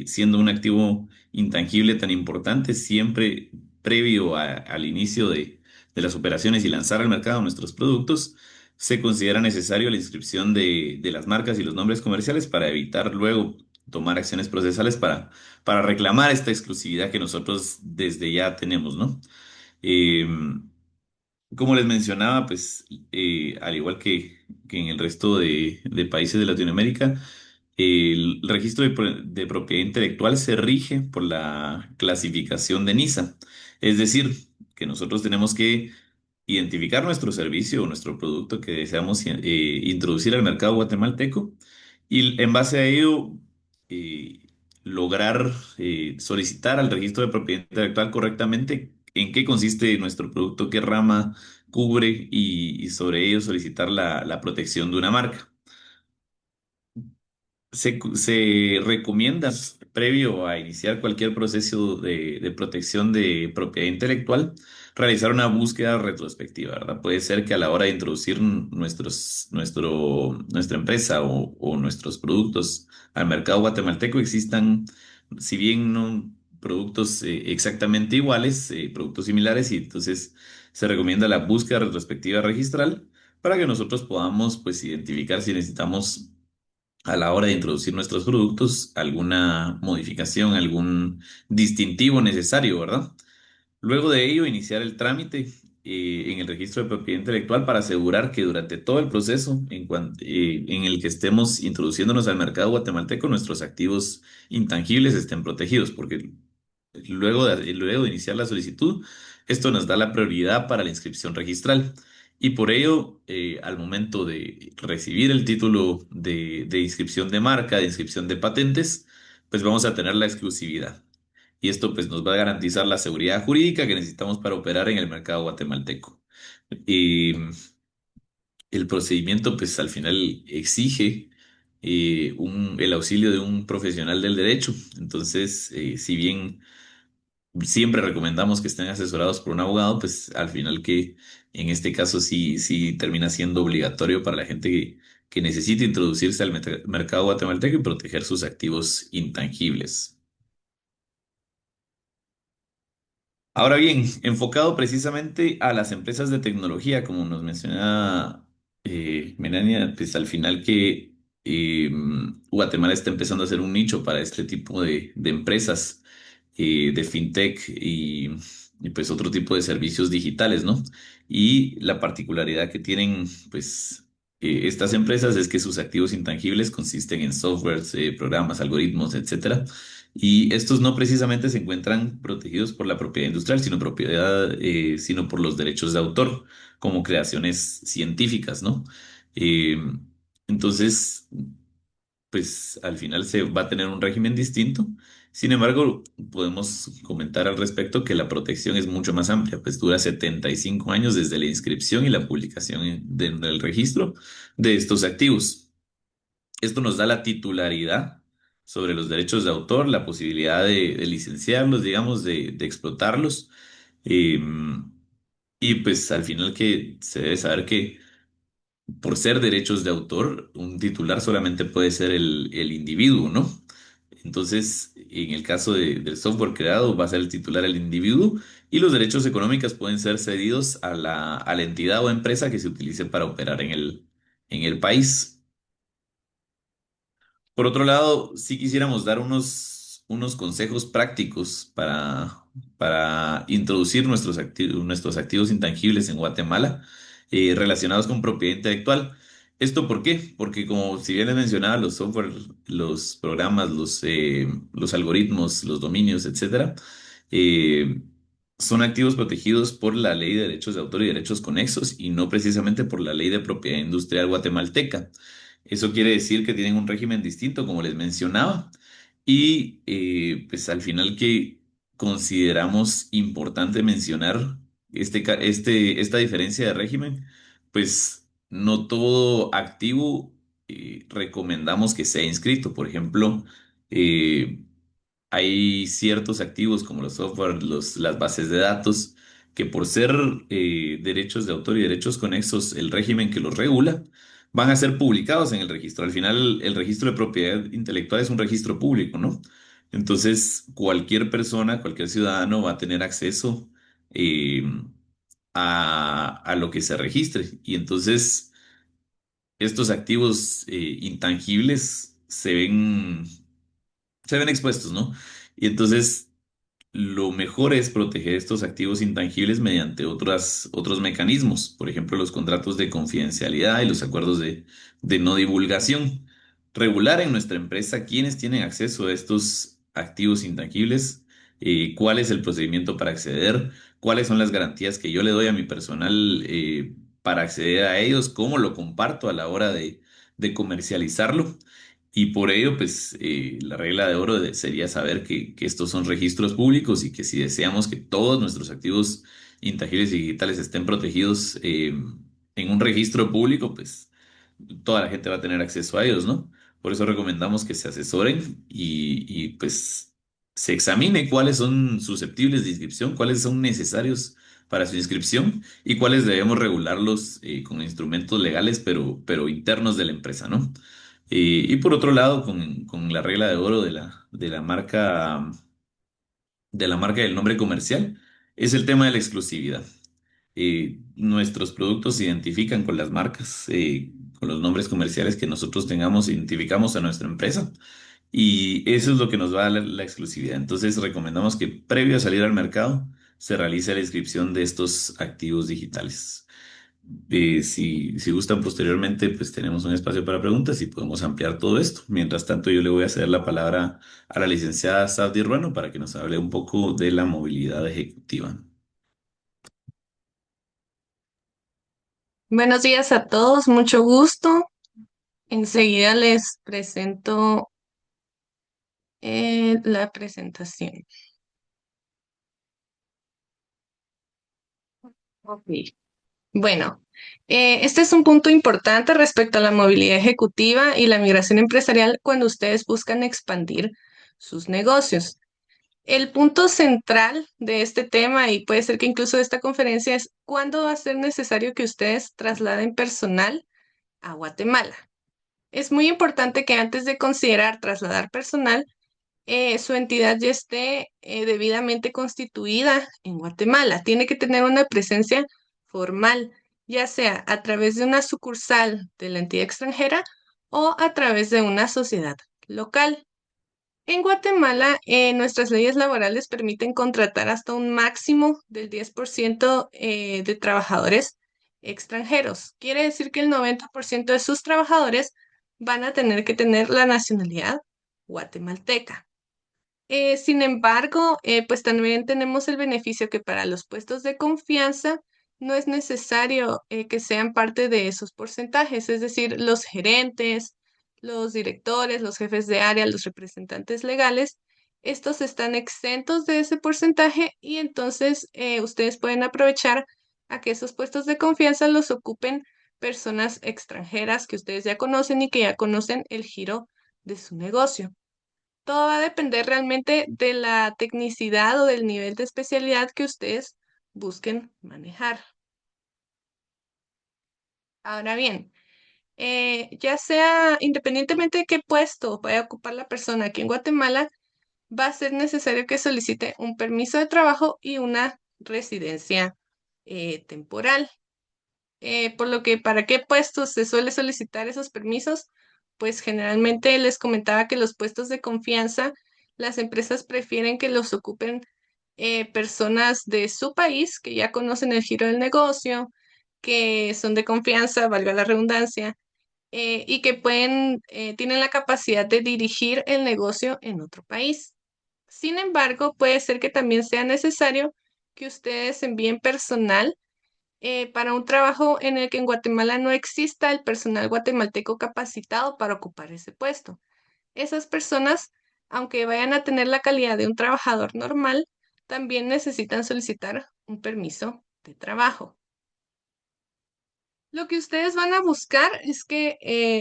siendo un activo intangible tan importante, siempre previo al inicio de las operaciones y lanzar al mercado nuestros productos, se considera necesario la inscripción de las marcas y los nombres comerciales para evitar luego tomar acciones procesales para reclamar esta exclusividad que nosotros desde ya tenemos, ¿no? Eh, Como les mencionaba, pues al igual que en el resto de países de Latinoamérica, el registro de propiedad intelectual se rige por la clasificación de NISA. Es decir, que nosotros tenemos que identificar nuestro servicio o nuestro producto que deseamos introducir al mercado guatemalteco y en base a ello eh, lograr solicitar al registro de propiedad intelectual correctamente en qué consiste nuestro producto, qué rama cubre y sobre ello solicitar la protección de una marca. Se recomienda, previo a iniciar cualquier proceso de protección de propiedad intelectual, realizar una búsqueda retrospectiva, ¿verdad? Puede ser que a la hora de introducir nuestra empresa o nuestros productos al mercado guatemalteco existan, si bien no productos exactamente iguales, productos similares, y entonces se recomienda la búsqueda retrospectiva registral para que nosotros podamos, pues, identificar si necesitamos a la hora de introducir nuestros productos, alguna modificación, algún distintivo necesario, ¿verdad? Luego de ello, iniciar el trámite en el registro de propiedad intelectual para asegurar que durante todo el proceso en el que estemos introduciéndonos al mercado guatemalteco, nuestros activos intangibles estén protegidos, porque luego de iniciar la solicitud, esto nos da la prioridad para la inscripción registral. Y por ello, al momento de recibir el título de inscripción de marca, de inscripción de patentes, pues vamos a tener la exclusividad. Y esto pues nos va a garantizar la seguridad jurídica que necesitamos para operar en el mercado guatemalteco. Y el procedimiento pues al final exige el auxilio de un profesional del derecho. Entonces, si bien siempre recomendamos que estén asesorados por un abogado, pues al final que en este caso sí termina siendo obligatorio para la gente que necesite introducirse al mercado guatemalteco y proteger sus activos intangibles. Ahora bien, enfocado precisamente a las empresas de tecnología, como nos mencionaba Melania, pues al final que Guatemala está empezando a ser un nicho para este tipo de empresas de fintech y pues otro tipo de servicios digitales, ¿no? Y la particularidad que tienen pues estas empresas es que sus activos intangibles consisten en softwares, programas, algoritmos, etcétera, y estos no precisamente se encuentran protegidos por la propiedad industrial, sino por los derechos de autor, como creaciones científicas, ¿no? Eh, entonces, pues al final se va a tener un régimen distinto. Sin embargo, podemos comentar al respecto que la protección es mucho más amplia, pues dura 75 años desde la inscripción y la publicación del registro de estos activos. Esto nos da la titularidad sobre los derechos de autor, la posibilidad de licenciarlos, digamos, de explotarlos. Eh, y pues al final que se debe saber que por ser derechos de autor, un titular solamente puede ser el individuo, ¿no? Entonces, en el caso del software creado, va a ser el titular el individuo y los derechos económicos pueden ser cedidos a la entidad o empresa que se utilice para operar en el país. Por otro lado, sí quisiéramos dar unos consejos prácticos para introducir nuestros activos intangibles en Guatemala relacionados con propiedad intelectual. ¿Esto por qué? Porque como si bien les mencionaba, los software, los programas, los algoritmos, los dominios, etcétera, eh, son activos protegidos por la Ley de Derechos de Autor y Derechos Conexos y no precisamente por la Ley de Propiedad Industrial guatemalteca. Eso quiere decir que tienen un régimen distinto, como les mencionaba, y pues al final que consideramos importante mencionar esta diferencia de régimen, pues no todo activo recomendamos que sea inscrito. Por ejemplo, eh, hay ciertos activos como los software, las bases de datos, que por ser derechos de autor y derechos conexos, el régimen que los regula, van a ser publicados en el registro. Al final, el registro de propiedad intelectual es un registro público, ¿no? Entonces, cualquier persona, cualquier ciudadano va a tener acceso eh, a lo que se registre. Y entonces, estos activos intangibles se ven expuestos, ¿no? Y entonces lo mejor es proteger estos activos intangibles mediante otros mecanismos, por ejemplo, los contratos de confidencialidad y los acuerdos de no divulgación. Regular en nuestra empresa quiénes tienen acceso a estos activos intangibles, cuál es el procedimiento para acceder, cuáles son las garantías que yo le doy a mi personal para acceder a ellos, cómo lo comparto a la hora de comercializarlo. Y por ello, pues la regla de oro sería saber que estos son registros públicos y que si deseamos que todos nuestros activos intangibles y digitales estén protegidos en un registro público, pues toda la gente va a tener acceso a ellos, ¿no? Por eso recomendamos que se asesoren pues se examine cuáles son susceptibles de inscripción, cuáles son necesarios para su inscripción y cuáles debemos regularlos con instrumentos legales, pero internos de la empresa, ¿no? Y por otro lado, con la regla de oro de la marca del nombre comercial, es el tema de la exclusividad. Nuestros productos se identifican con las marcas, con los nombres comerciales que nosotros tengamos, identificamos a nuestra empresa y eso es lo que nos va a dar la exclusividad. Entonces, recomendamos que previo a salir al mercado se realice la inscripción de estos activos digitales. Si gustan posteriormente, pues tenemos un espacio para preguntas y podemos ampliar todo esto. Mientras tanto, yo le voy a ceder la palabra a la licenciada Sabdi Ruano para que nos hable un poco de la movilidad ejecutiva. Buenos días a todos, mucho gusto. Enseguida les presento la presentación. Ok. Bueno, este es un punto importante respecto a la movilidad ejecutiva y la migración empresarial cuando ustedes buscan expandir sus negocios. El punto central de este tema, y puede ser que incluso de esta conferencia, es cuándo va a ser necesario que ustedes trasladen personal a Guatemala. Es muy importante que antes de considerar trasladar personal, su entidad ya esté debidamente constituida en Guatemala. Tiene que tener una presencia formal, ya sea a través de una sucursal de la entidad extranjera o a través de una sociedad local. En Guatemala, nuestras leyes laborales permiten contratar hasta un máximo del 10% de trabajadores extranjeros. Quiere decir que el 90% de sus trabajadores van a tener que tener la nacionalidad guatemalteca. Sin embargo, pues también tenemos el beneficio que para los puestos de confianza no es necesario que sean parte de esos porcentajes, es decir, los gerentes, los directores, los jefes de área, los representantes legales, estos están exentos de ese porcentaje y entonces ustedes pueden aprovechar a que esos puestos de confianza los ocupen personas extranjeras que ustedes ya conocen y que ya conocen el giro de su negocio. Todo va a depender realmente de la tecnicidad o del nivel de especialidad que ustedes busquen manejar. Ahora bien, ya sea independientemente de qué puesto vaya a ocupar la persona aquí en Guatemala, va a ser necesario que solicite un permiso de trabajo y una residencia temporal. Por lo que, ¿para qué puestos se suele solicitar esos permisos? Pues generalmente les comentaba que los puestos de confianza, las empresas prefieren que los ocupen personas de su país que ya conocen el giro del negocio, que son de confianza, valga la redundancia, y que tienen la capacidad de dirigir el negocio en otro país. Sin embargo, puede ser que también sea necesario que ustedes envíen personal para un trabajo en el que en Guatemala no exista el personal guatemalteco capacitado para ocupar ese puesto. Esas personas, aunque vayan a tener la calidad de un trabajador normal, también necesitan solicitar un permiso de trabajo. Lo que ustedes van a buscar es que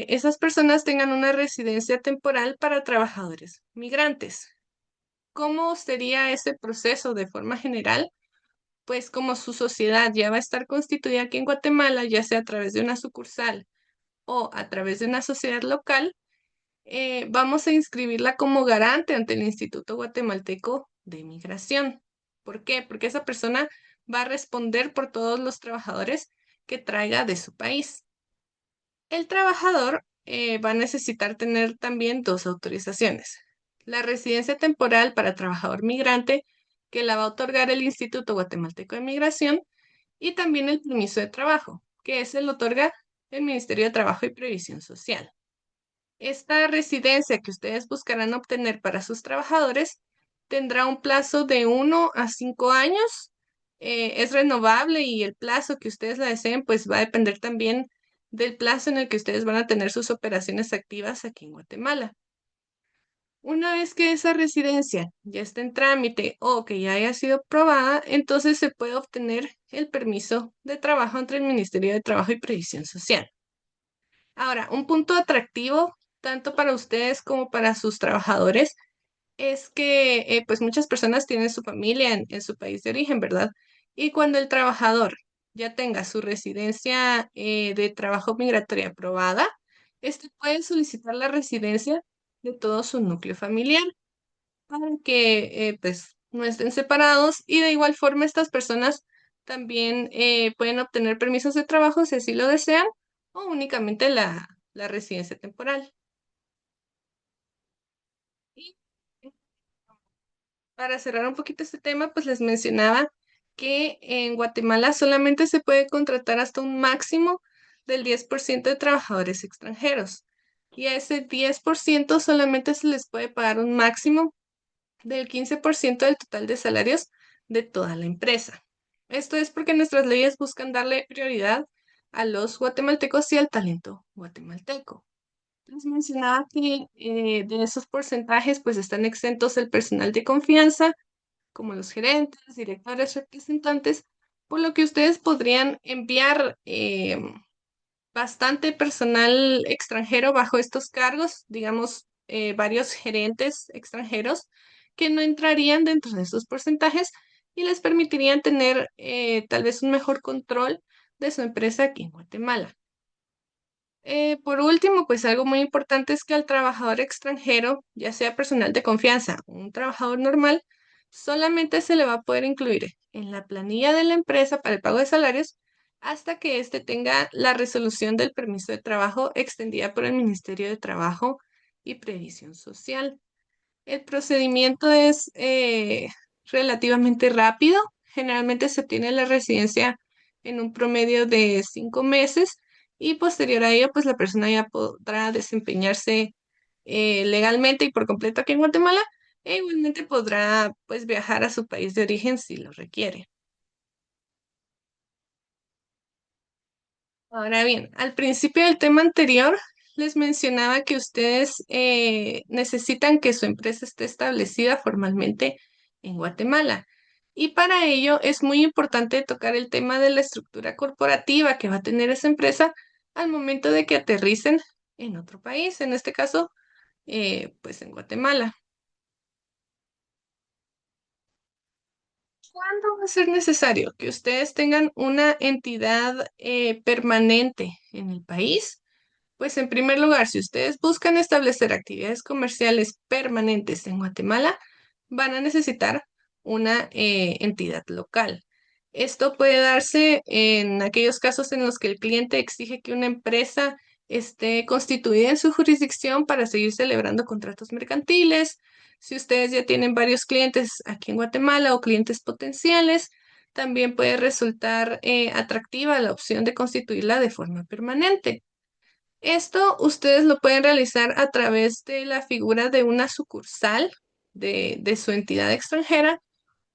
esas personas tengan una residencia temporal para trabajadores migrantes. ¿Cómo sería ese proceso de forma general? Pues como su sociedad ya va a estar constituida aquí en Guatemala, ya sea a través de una sucursal o a través de una sociedad local, vamos a inscribirla como garante ante el Instituto Guatemalteco de Migración. ¿Por qué? Porque esa persona va a responder por todos los trabajadores que traiga de su país. El trabajador va a necesitar tener también dos autorizaciones. La residencia temporal para trabajador migrante, que la va a otorgar el Instituto Guatemalteco de Migración, y también el permiso de trabajo, que ese lo otorga el Ministerio de Trabajo y Previsión Social. Esta residencia que ustedes buscarán obtener para sus trabajadores tendrá un plazo de 1 a 5 años. Es renovable y el plazo que ustedes la deseen, pues va a depender también del plazo en el que ustedes van a tener sus operaciones activas aquí en Guatemala. Una vez que esa residencia ya esté en trámite o que ya haya sido aprobada, entonces se puede obtener el permiso de trabajo entre el Ministerio de Trabajo y Previsión Social. Ahora, un punto atractivo tanto para ustedes como para sus trabajadores es que pues muchas personas tienen su familia en su país de origen, ¿verdad? Y cuando el trabajador ya tenga su residencia de trabajo migratoria aprobada, este puede solicitar la residencia de todo su núcleo familiar para que pues no estén separados y de igual forma estas personas también pueden obtener permisos de trabajo si así lo desean o únicamente la residencia temporal. Y para cerrar un poquito este tema, pues les mencionaba que en Guatemala solamente se puede contratar hasta un máximo del 10% de trabajadores extranjeros. Y a ese 10% solamente se les puede pagar un máximo del 15% del total de salarios de toda la empresa. Esto es porque nuestras leyes buscan darle prioridad a los guatemaltecos y al talento guatemalteco. Les mencionaba que de esos porcentajes pues están exentos el personal de confianza, como los gerentes, directores, representantes, por lo que ustedes podrían enviar bastante personal extranjero bajo estos cargos, digamos, varios gerentes extranjeros que no entrarían dentro de esos porcentajes y les permitirían tener tal vez un mejor control de su empresa aquí en Guatemala. Por último, pues algo muy importante es que al trabajador extranjero, ya sea personal de confianza o un trabajador normal, solamente se le va a poder incluir en la planilla de la empresa para el pago de salarios hasta que éste tenga la resolución del permiso de trabajo extendida por el Ministerio de Trabajo y Previsión Social. El procedimiento es relativamente rápido. Generalmente se obtiene la residencia en un promedio de 5 meses y posterior a ello, pues la persona ya podrá desempeñarse legalmente y por completo aquí en Guatemala e igualmente podrá pues viajar a su país de origen si lo requiere. Ahora bien, al principio del tema anterior les mencionaba que ustedes necesitan que su empresa esté establecida formalmente en Guatemala. Y para ello es muy importante tocar el tema de la estructura corporativa que va a tener esa empresa al momento de que aterricen en otro país, en este caso, pues en Guatemala. ¿Cuándo va a ser necesario que ustedes tengan una entidad permanente en el país? Pues en primer lugar, si ustedes buscan establecer actividades comerciales permanentes en Guatemala, van a necesitar una entidad local. Esto puede darse en aquellos casos en los que el cliente exige que una empresa esté constituida en su jurisdicción para seguir celebrando contratos mercantiles. Si ustedes ya tienen varios clientes aquí en Guatemala o clientes potenciales, también puede resultar atractiva la opción de constituirla de forma permanente. Esto ustedes lo pueden realizar a través de la figura de una sucursal de su entidad extranjera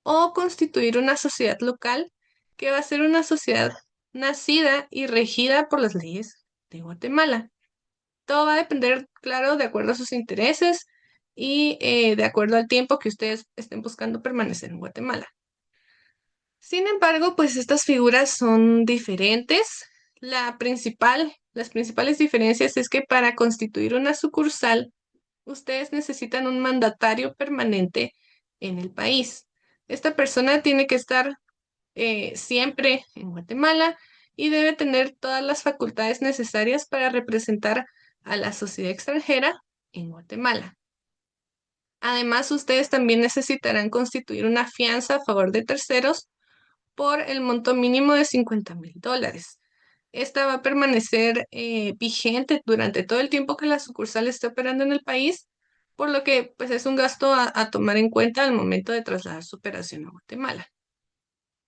o constituir una sociedad local que va a ser una sociedad nacida y regida por las leyes de Guatemala. Todo va a depender, claro, de acuerdo a sus intereses y de acuerdo al tiempo que ustedes estén buscando permanecer en Guatemala. Sin embargo, pues estas figuras son diferentes. las principales diferencias es que para constituir una sucursal, ustedes necesitan un mandatario permanente en el país. Esta persona tiene que estar siempre en Guatemala y debe tener todas las facultades necesarias para representar a la sociedad extranjera en Guatemala. Además, ustedes también necesitarán constituir una fianza a favor de terceros por el monto mínimo de $50,000. Esta va a permanecer vigente durante todo el tiempo que la sucursal esté operando en el país, por lo que pues, es un gasto a tomar en cuenta al momento de trasladar su operación a Guatemala.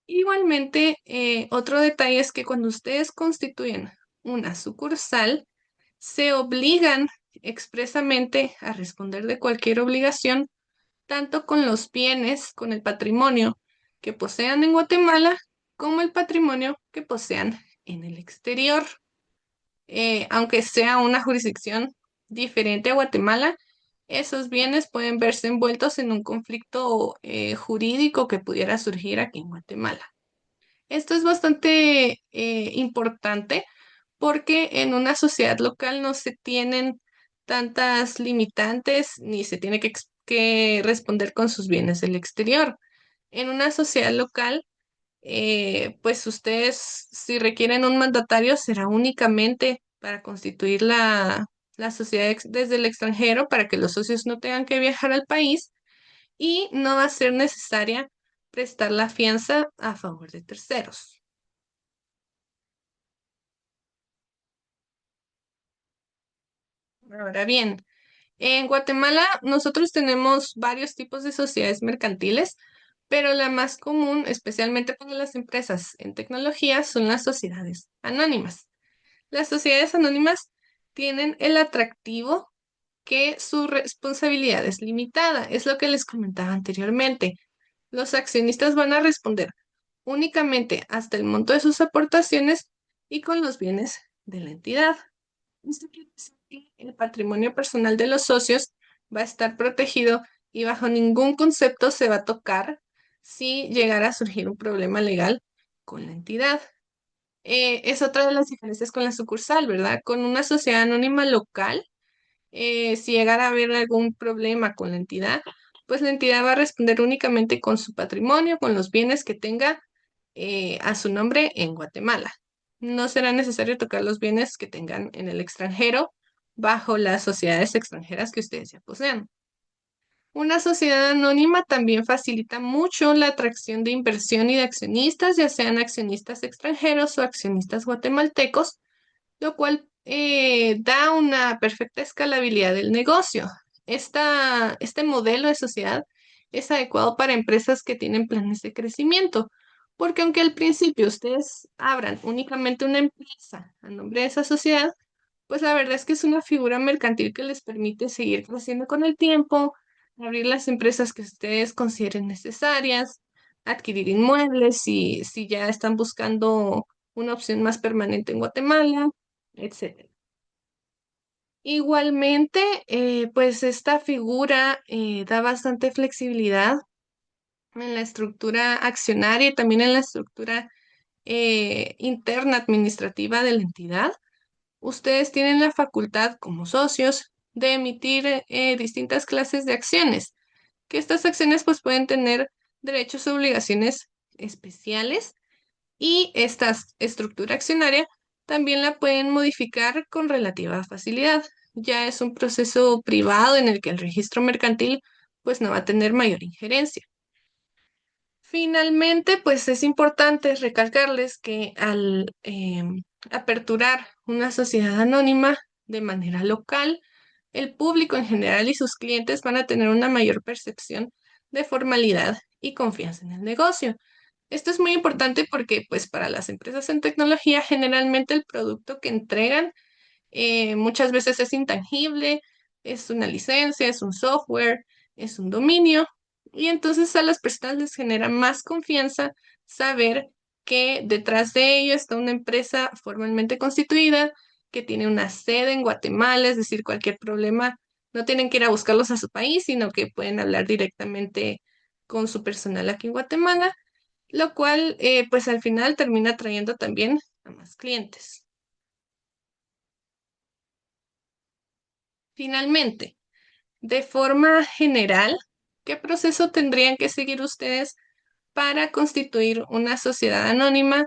Igualmente, otro detalle es que cuando ustedes constituyen una sucursal, se obligan expresamente a responder de cualquier obligación, tanto con los bienes, con el patrimonio que posean en Guatemala, como el patrimonio que posean en el exterior. Aunque sea una jurisdicción diferente a Guatemala, esos bienes pueden verse envueltos en un conflicto jurídico que pudiera surgir aquí en Guatemala. Esto es bastante importante porque en una sociedad local no se tienen tantas limitantes ni se tiene que responder con sus bienes del exterior. En una sociedad local, pues ustedes, si requieren un mandatario, será únicamente para constituir la sociedad desde el extranjero para que los socios no tengan que viajar al país y no va a ser necesaria prestar la fianza a favor de terceros. Ahora bien, en Guatemala nosotros tenemos varios tipos de sociedades mercantiles, pero la más común, especialmente para las empresas en tecnología, son las sociedades anónimas. Las sociedades anónimas tienen el atractivo que su responsabilidad es limitada. Es lo que les comentaba anteriormente. Los accionistas van a responder únicamente hasta el monto de sus aportaciones y con los bienes de la entidad. Esto quiere decir que el patrimonio personal de los socios va a estar protegido y bajo ningún concepto se va a tocar si llegara a surgir un problema legal con la entidad. Es otra de las diferencias con la sucursal, ¿verdad? Con una sociedad anónima local, si llegara a haber algún problema con la entidad, pues la entidad va a responder únicamente con su patrimonio, con los bienes que tenga a su nombre en Guatemala. No será necesario tocar los bienes que tengan en el extranjero bajo las sociedades extranjeras que ustedes ya posean. Una sociedad anónima también facilita mucho la atracción de inversión y de accionistas, ya sean accionistas extranjeros o accionistas guatemaltecos, lo cual da una perfecta escalabilidad del negocio. Este modelo de sociedad es adecuado para empresas que tienen planes de crecimiento, porque aunque al principio ustedes abran únicamente una empresa a nombre de esa sociedad, pues la verdad es que es una figura mercantil que les permite seguir creciendo con el tiempo, abrir las empresas que ustedes consideren necesarias, adquirir inmuebles si ya están buscando una opción más permanente en Guatemala, etcétera. Igualmente, pues esta figura da bastante flexibilidad en la estructura accionaria y también en la estructura interna administrativa de la entidad. Ustedes tienen la facultad como socios de emitir distintas clases de acciones, que estas acciones pues pueden tener derechos o obligaciones especiales y esta estructura accionaria también la pueden modificar con relativa facilidad. Ya es un proceso privado en el que el registro mercantil pues no va a tener mayor injerencia. Finalmente, pues es importante recalcarles que al aperturar una sociedad anónima de manera local, el público en general y sus clientes van a tener una mayor percepción de formalidad y confianza en el negocio. Esto es muy importante porque, pues, para las empresas en tecnología, generalmente el producto que entregan muchas veces es intangible, es una licencia, es un software, es un dominio, y entonces a las personas les genera más confianza saber que detrás de ello está una empresa formalmente constituida, que tiene una sede en Guatemala, es decir, cualquier problema, no tienen que ir a buscarlos a su país, sino que pueden hablar directamente con su personal aquí en Guatemala, lo cual pues al final termina trayendo también a más clientes. Finalmente, de forma general, ¿qué proceso tendrían que seguir ustedes para constituir una sociedad anónima,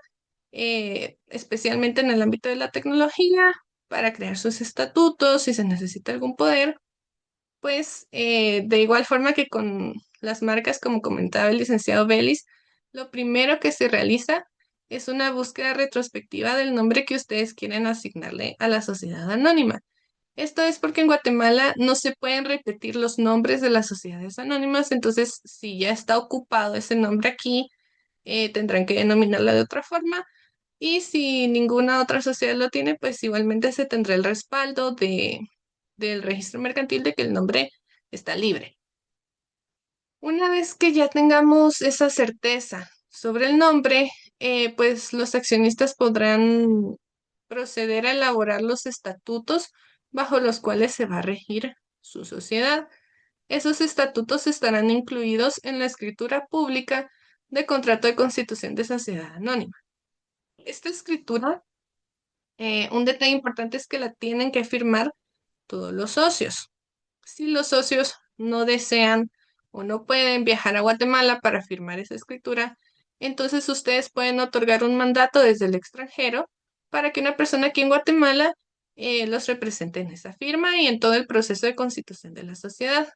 especialmente en el ámbito de la tecnología, para crear sus estatutos, si se necesita algún poder? Pues de igual forma que con las marcas, como comentaba el licenciado Vélez, lo primero que se realiza es una búsqueda retrospectiva del nombre que ustedes quieren asignarle a la sociedad anónima. Esto es porque en Guatemala no se pueden repetir los nombres de las sociedades anónimas, entonces si ya está ocupado ese nombre aquí, tendrán que denominarla de otra forma. Y si ninguna otra sociedad lo tiene, pues igualmente se tendrá el respaldo del registro mercantil de que el nombre está libre. Una vez que ya tengamos esa certeza sobre el nombre, pues los accionistas podrán proceder a elaborar los estatutos bajo los cuales se va a regir su sociedad. Esos estatutos estarán incluidos en la escritura pública de contrato de constitución de sociedad anónima. Esta escritura, un detalle importante es que la tienen que firmar todos los socios. Si los socios no desean o no pueden viajar a Guatemala para firmar esa escritura, entonces ustedes pueden otorgar un mandato desde el extranjero para que una persona aquí en Guatemala los represente en esa firma y en todo el proceso de constitución de la sociedad.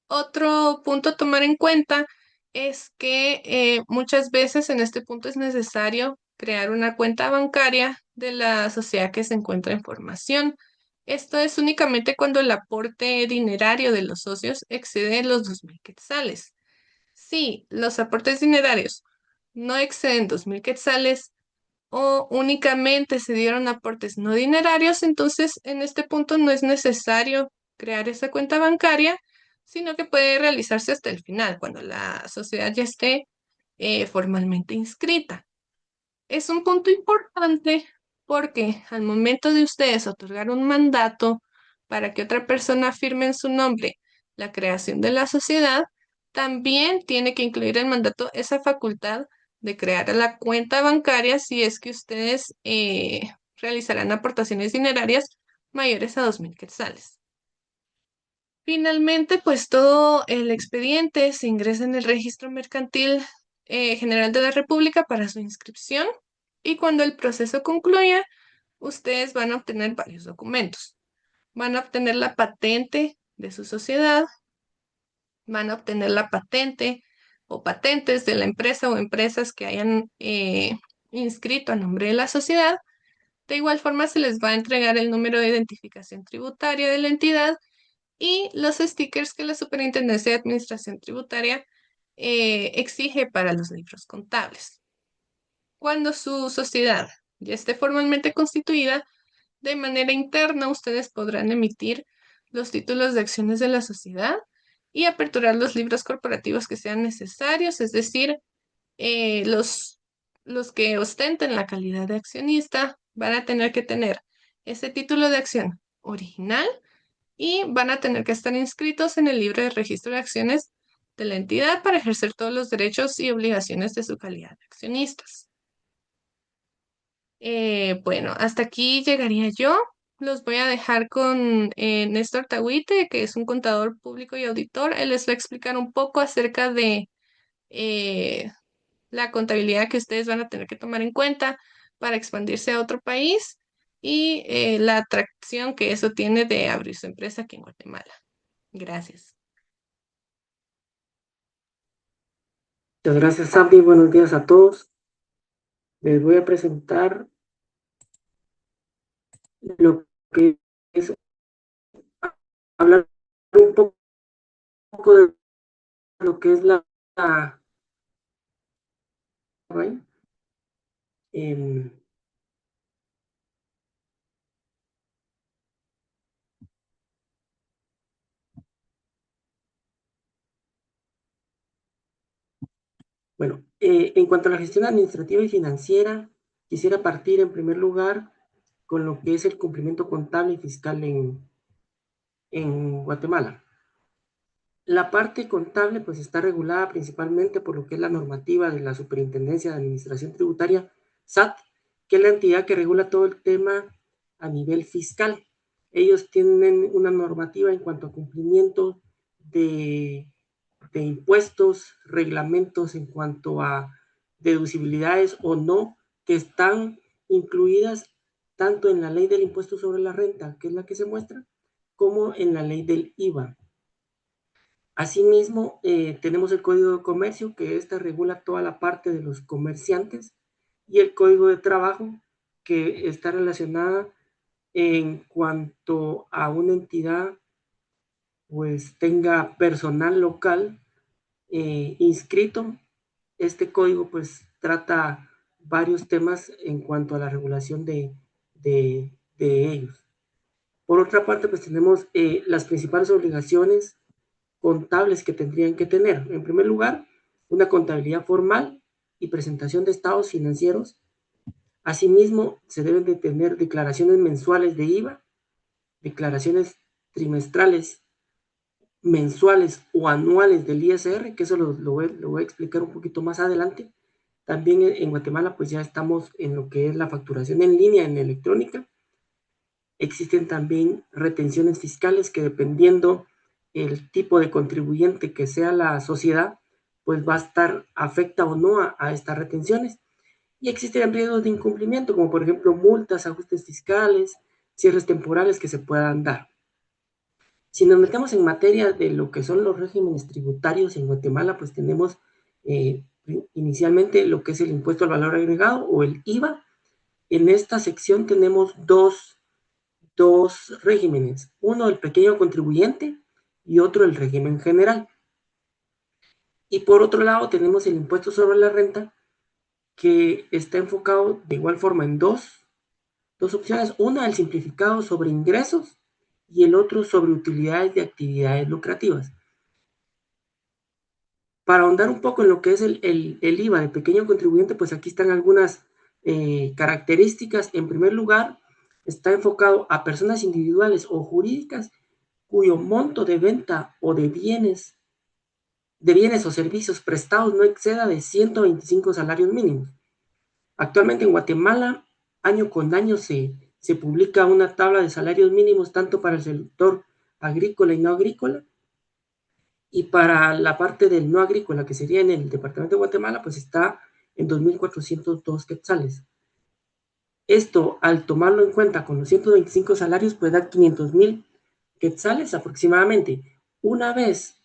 Otro punto a tomar en cuenta es que muchas veces en este punto es necesario crear una cuenta bancaria de la sociedad que se encuentra en formación. Esto es únicamente cuando el aporte dinerario de los socios excede los 2.000 quetzales. Si los aportes dinerarios no exceden 2.000 quetzales o únicamente se dieron aportes no dinerarios, entonces en este punto no es necesario crear esa cuenta bancaria, sino que puede realizarse hasta el final, cuando la sociedad ya esté formalmente inscrita. Es un punto importante porque al momento de ustedes otorgar un mandato para que otra persona firme en su nombre la creación de la sociedad, también tiene que incluir el mandato esa facultad de crear la cuenta bancaria si es que ustedes realizarán aportaciones dinerarias mayores a 2.000 quetzales. Finalmente, pues todo el expediente se ingresa en el Registro Mercantil General de la República para su inscripción y cuando el proceso concluya, ustedes van a obtener varios documentos. Van a obtener la patente de su sociedad, van a obtener la patente o patentes de la empresa o empresas que hayan inscrito a nombre de la sociedad. De igual forma, se les va a entregar el número de identificación tributaria de la entidad y los stickers que la Superintendencia de Administración Tributaria exige para los libros contables. Cuando su sociedad ya esté formalmente constituida, de manera interna ustedes podrán emitir los títulos de acciones de la sociedad y aperturar los libros corporativos que sean necesarios, es decir, los que ostenten la calidad de accionista van a tener que tener ese título de acción original y van a tener que estar inscritos en el libro de registro de acciones de la entidad para ejercer todos los derechos y obligaciones de su calidad de accionistas. Bueno, hasta aquí llegaría yo. Los voy a dejar con Néstor Tagüite, que es un contador público y auditor. Él les va a explicar un poco acerca de eh, la contabilidad que ustedes van a tener que tomar en cuenta para expandirse a otro país y la atracción que eso tiene de abrir su empresa aquí en Guatemala. Gracias. Muchas gracias, Sandy. Buenos días a todos. Les voy a presentar lo que es hablar un poco de lo que es em, bueno, en cuanto a la gestión administrativa y financiera, quisiera partir en primer lugar con lo que es el cumplimiento contable y fiscal en Guatemala. La parte contable pues está regulada principalmente por lo que es la normativa de la Superintendencia de Administración Tributaria, SAT, que es la entidad que regula todo el tema a nivel fiscal. ellos tienen una normativa en cuanto a cumplimiento de impuestos, reglamentos en cuanto a deducibilidades o no, que están incluidas tanto en la ley del impuesto sobre la renta, que es la que se muestra, como en la ley del IVA. Asimismo, tenemos el Código de Comercio, que esta regula toda la parte de los comerciantes, y el Código de Trabajo, que está relacionada en cuanto a una entidad pues tenga personal local inscrito. Este código pues trata varios temas en cuanto a la regulación de ellos. Por otra parte, pues tenemos las principales obligaciones contables que tendrían que tener. En primer lugar, una contabilidad formal y presentación de estados financieros. Asimismo, se deben de tener declaraciones mensuales de IVA, declaraciones trimestrales, mensuales o anuales del ISR, que eso lo voy a explicar un poquito más adelante. También en Guatemala pues ya estamos en lo que es la facturación en línea, en electrónica. Existen también retenciones fiscales que dependiendo el tipo de contribuyente que sea la sociedad, pues va a estar afecta o no a estas retenciones. Y existen riesgos de incumplimiento, como por ejemplo multas, ajustes fiscales, cierres temporales que se puedan dar. Si nos metemos en materia de lo que son los regímenes tributarios en Guatemala, pues tenemos inicialmente lo que es el impuesto al valor agregado o el IVA. En esta sección tenemos dos regímenes, uno el pequeño contribuyente y otro el régimen general. Y por otro lado tenemos el impuesto sobre la renta, que está enfocado de igual forma en dos opciones, una el simplificado sobre ingresos y el otro sobre utilidades de actividades lucrativas. Para ahondar un poco en lo que es el IVA de pequeño contribuyente, pues aquí están algunas características. En primer lugar, está enfocado a personas individuales o jurídicas cuyo monto de venta o de bienes o servicios prestados no exceda de 125 salarios mínimos. Actualmente en Guatemala, año con año se publica una tabla de salarios mínimos tanto para el sector agrícola y no agrícola, y para la parte del no agrícola, que sería en el departamento de Guatemala, pues está en 2.402 quetzales. Esto, al tomarlo en cuenta con los 125 salarios, pues da 500.000 quetzales aproximadamente. Una vez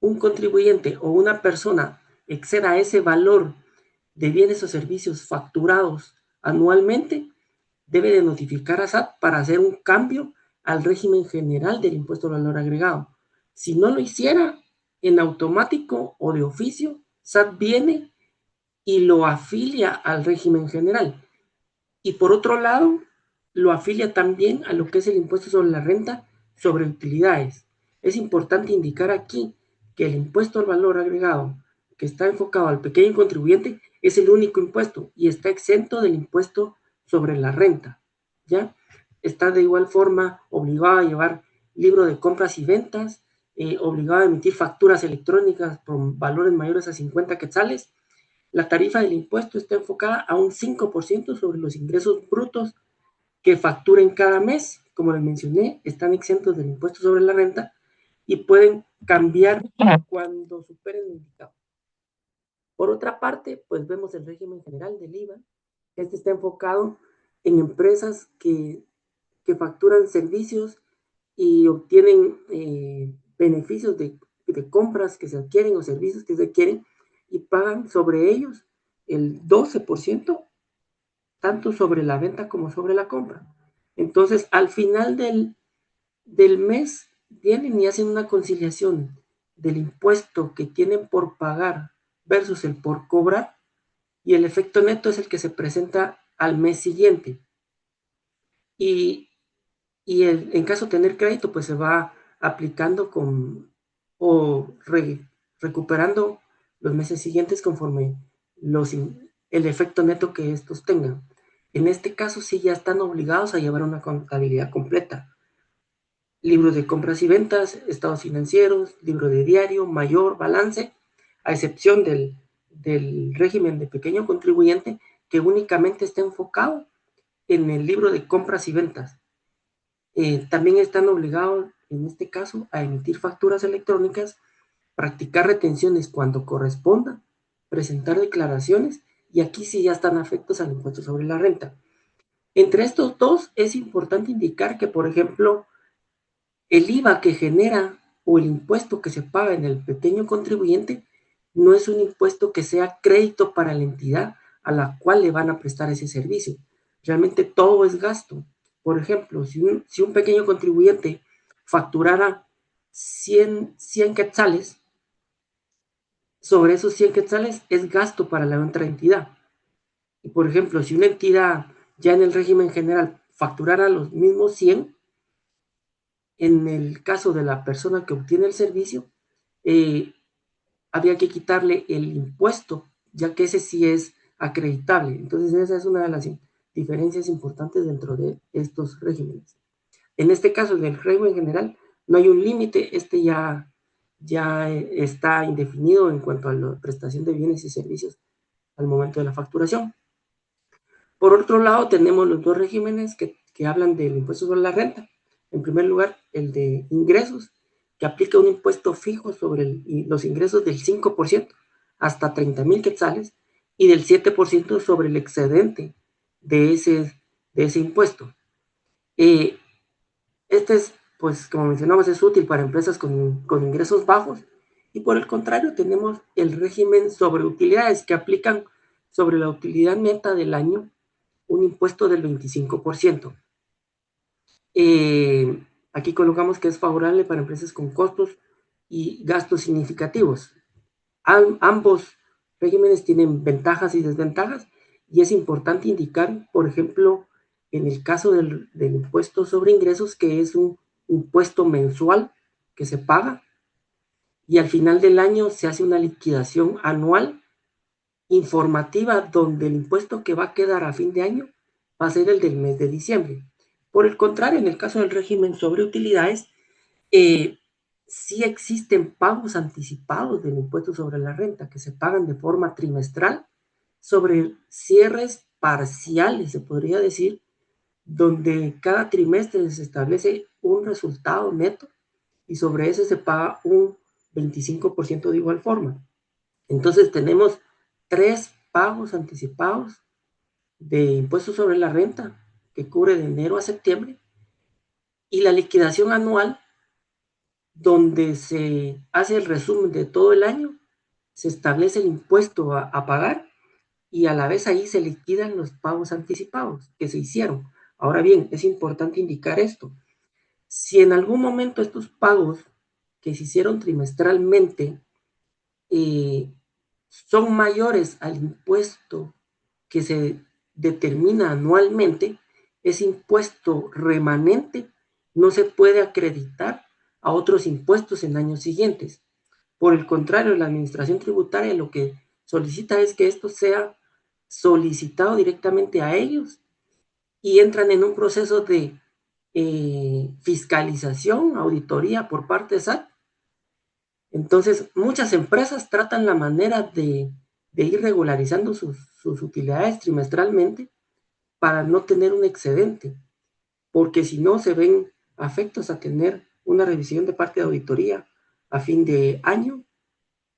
un contribuyente o una persona exceda ese valor de bienes o servicios facturados anualmente, debe de notificar a SAT para hacer un cambio al régimen general del impuesto al valor agregado. Si no lo hiciera, en automático o de oficio, SAT viene y lo afilia al régimen general. Y por otro lado, lo afilia también a lo que es el impuesto sobre la renta sobre utilidades. Es importante indicar aquí que el impuesto al valor agregado, que está enfocado al pequeño contribuyente, es el único impuesto y está exento del impuesto sobre la renta, ¿ya? Está de igual forma obligado a llevar libro de compras y ventas, obligado a emitir facturas electrónicas por valores mayores a 50 quetzales. La tarifa del impuesto está enfocada a un 5% sobre los ingresos brutos que facturen cada mes. Como les mencioné, están exentos del impuesto sobre la renta y pueden cambiar cuando superen el indicado. Por otra parte, pues vemos el régimen general del IVA. Este está enfocado en empresas que facturan servicios y obtienen beneficios de compras que se adquieren o servicios que se adquieren y pagan sobre ellos el 12%, tanto sobre la venta como sobre la compra. Entonces, al final del mes, vienen y hacen una conciliación del impuesto que tienen por pagar versus el por cobrar, y el efecto neto es el que se presenta al mes siguiente. Y en caso de tener crédito, pues se va aplicando recuperando los meses siguientes conforme el efecto neto que estos tengan. En este caso sí ya están obligados a llevar una contabilidad completa. Libros de compras y ventas, estados financieros, libro de diario, mayor, balance, a excepción del régimen de pequeño contribuyente, que únicamente está enfocado en el libro de compras y ventas. También están obligados, en este caso, a emitir facturas electrónicas, practicar retenciones cuando corresponda, presentar declaraciones, y aquí sí ya están afectos al impuesto sobre la renta. Entre estos dos es importante indicar que, por ejemplo, el IVA que genera o el impuesto que se paga en el pequeño contribuyente no es un impuesto que sea crédito para la entidad a la cual le van a prestar ese servicio. Realmente todo es gasto. Por ejemplo, si un pequeño contribuyente facturara 100 quetzales, sobre esos 100 quetzales es gasto para la otra entidad. Y por ejemplo, si una entidad ya en el régimen general facturara los mismos 100, en el caso de la persona que obtiene el servicio, había que quitarle el impuesto, ya que ese sí es acreditable. Entonces, esa es una de las diferencias importantes dentro de estos regímenes. En este caso, en el régimen general, no hay un límite, ya está indefinido en cuanto a la prestación de bienes y servicios al momento de la facturación. Por otro lado, tenemos los dos regímenes que hablan del impuesto sobre la renta. En primer lugar, el de ingresos, que aplica un impuesto fijo sobre los ingresos del 5% hasta 30,000 quetzales y del 7% sobre el excedente de ese impuesto. Este es, pues, como mencionamos, es útil para empresas con ingresos bajos, y por el contrario tenemos el régimen sobre utilidades, que aplican sobre la utilidad neta del año un impuesto del 25%. Aquí colocamos que es favorable para empresas con costos y gastos significativos. Ambos regímenes tienen ventajas y desventajas, y es importante indicar, por ejemplo, en el caso del impuesto sobre ingresos, que es un impuesto mensual que se paga, y al final del año se hace una liquidación anual informativa donde el impuesto que va a quedar a fin de año va a ser el del mes de diciembre. Por el contrario, en el caso del régimen sobre utilidades, sí existen pagos anticipados del impuesto sobre la renta que se pagan de forma trimestral sobre cierres parciales, se podría decir, donde cada trimestre se establece un resultado neto y sobre ese se paga un 25% de igual forma. Entonces tenemos 3 pagos anticipados de impuestos sobre la renta que cubre de enero a septiembre, y la liquidación anual donde se hace el resumen de todo el año, se establece el impuesto a pagar, y a la vez ahí se liquidan los pagos anticipados que se hicieron. Ahora bien, es importante indicar esto. Si en algún momento estos pagos que se hicieron trimestralmente son mayores al impuesto que se determina anualmente, ese impuesto remanente no se puede acreditar a otros impuestos en años siguientes. Por el contrario, la administración tributaria lo que solicita es que esto sea solicitado directamente a ellos, y entran en un proceso de fiscalización, auditoría por parte de SAT. Entonces, muchas empresas tratan la manera de ir regularizando sus utilidades trimestralmente para no tener un excedente, porque si no se ven afectos a tener una revisión de parte de auditoría a fin de año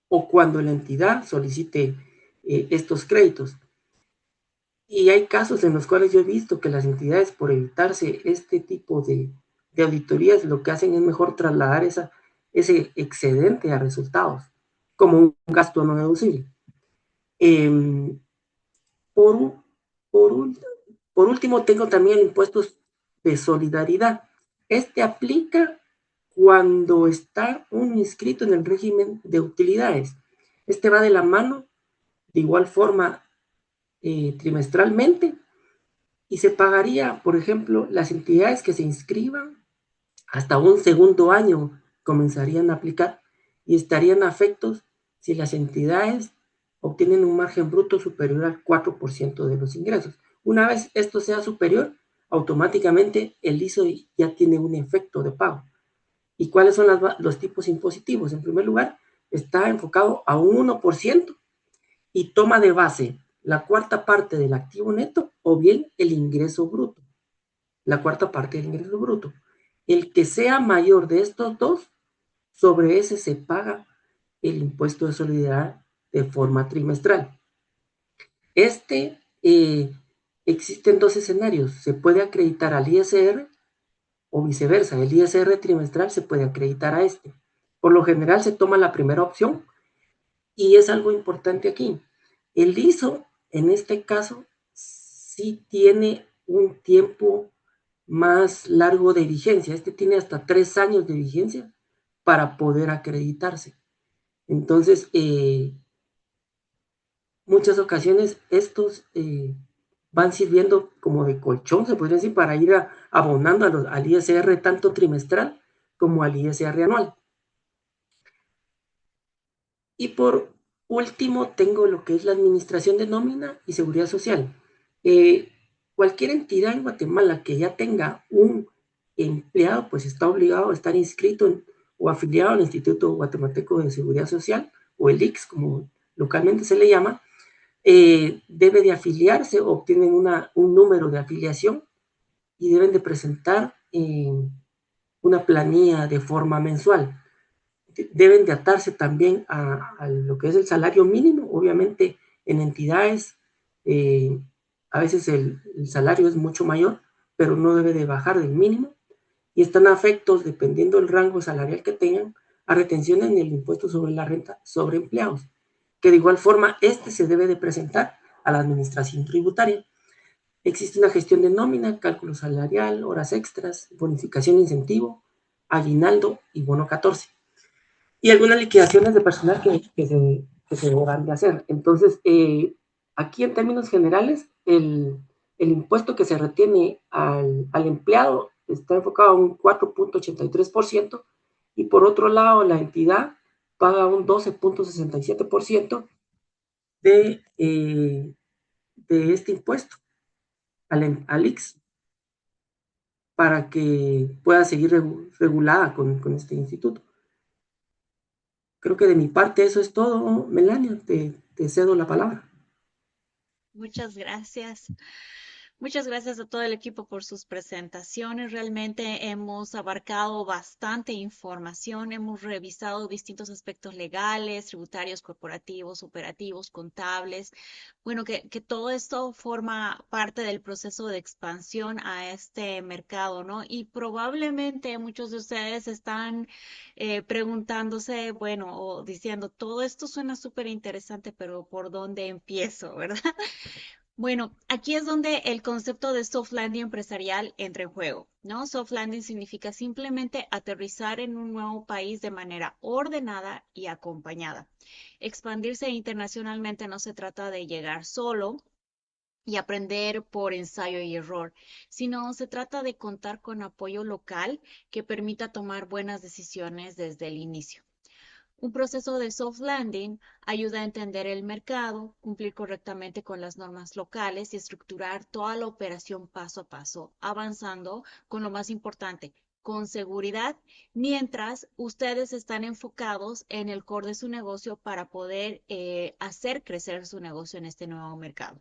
o cuando la entidad solicite estos créditos. Y hay casos en los cuales yo he visto que las entidades, por evitarse este tipo de auditorías, lo que hacen es mejor trasladar ese excedente a resultados, como un gasto no deducible. Por, por, por último, tengo también impuestos de solidaridad. Este aplica cuando está uno inscrito en el régimen de utilidades. Este va de la mano, de igual forma, trimestralmente, y se pagaría, por ejemplo, las entidades que se inscriban hasta un segundo año comenzarían a aplicar, y estarían afectos si las entidades obtienen un margen bruto superior al 4% de los ingresos. Una vez esto sea superior, automáticamente el ISO ya tiene un efecto de pago. ¿Y cuáles son los tipos impositivos? En primer lugar, está enfocado a un 1% y toma de base la cuarta parte del activo neto o bien el ingreso bruto. La cuarta parte del ingreso bruto. El que sea mayor de estos dos, sobre ese se paga el impuesto de solidaridad de forma trimestral. Existen dos escenarios. Se puede acreditar al ISR o viceversa. El ISR trimestral se puede acreditar a este. Por lo general se toma la primera opción y es algo importante aquí. El ISO, en este caso, sí tiene un tiempo más largo de vigencia. Este tiene hasta 3 años de vigencia para poder acreditarse. Entonces, muchas ocasiones estos van sirviendo como de colchón, se podría decir, para ir abonando al ISR tanto trimestral como al ISR anual. Y por último, tengo lo que es la administración de nómina y seguridad social. Cualquier entidad en Guatemala que ya tenga un empleado, pues está obligado a estar inscrito o afiliado al Instituto Guatemalteco de Seguridad Social, o el IX, como localmente se le llama. Debe de afiliarse, obtienen un número de afiliación y deben de presentar una planilla de forma mensual. Deben de atarse también a lo que es el salario mínimo. Obviamente en entidades a veces el salario es mucho mayor, pero no debe de bajar del mínimo, y están afectos, dependiendo del rango salarial que tengan, a retención en el impuesto sobre la renta sobre empleados, que de igual forma se debe de presentar a la administración tributaria. Existe una gestión de nómina, cálculo salarial, horas extras, bonificación, incentivo, aguinaldo y bono 14. Y algunas liquidaciones de personal que se deberán de hacer. Entonces, aquí en términos generales, el impuesto que se retiene al empleado está enfocado a un 4.83%, y por otro lado, la entidad paga un 12.67% de este impuesto al IX, para que pueda seguir regulada con este instituto. Creo que de mi parte eso es todo, Melania. Te cedo la palabra. Muchas gracias. Muchas gracias a todo el equipo por sus presentaciones. Realmente hemos abarcado bastante información, hemos revisado distintos aspectos legales, tributarios, corporativos, operativos, contables. Bueno, que todo esto forma parte del proceso de expansión a este mercado, ¿no? Y probablemente muchos de ustedes están preguntándose, bueno, o diciendo, todo esto suena súper interesante, pero ¿por dónde empiezo, verdad? Bueno, aquí es donde el concepto de soft landing empresarial entra en juego, ¿no? Soft landing significa simplemente aterrizar en un nuevo país de manera ordenada y acompañada. Expandirse internacionalmente no se trata de llegar solo y aprender por ensayo y error, sino se trata de contar con apoyo local que permita tomar buenas decisiones desde el inicio. Un proceso de soft landing ayuda a entender el mercado, cumplir correctamente con las normas locales y estructurar toda la operación paso a paso, avanzando con lo más importante, con seguridad, mientras ustedes están enfocados en el core de su negocio para poder hacer crecer su negocio en este nuevo mercado.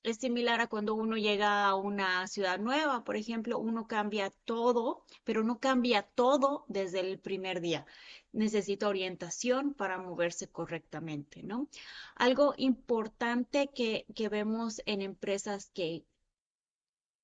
Es similar a cuando uno llega a una ciudad nueva, por ejemplo, uno cambia todo, pero no cambia todo desde el primer día. Necesita orientación para moverse correctamente, ¿no? Algo importante que vemos en empresas que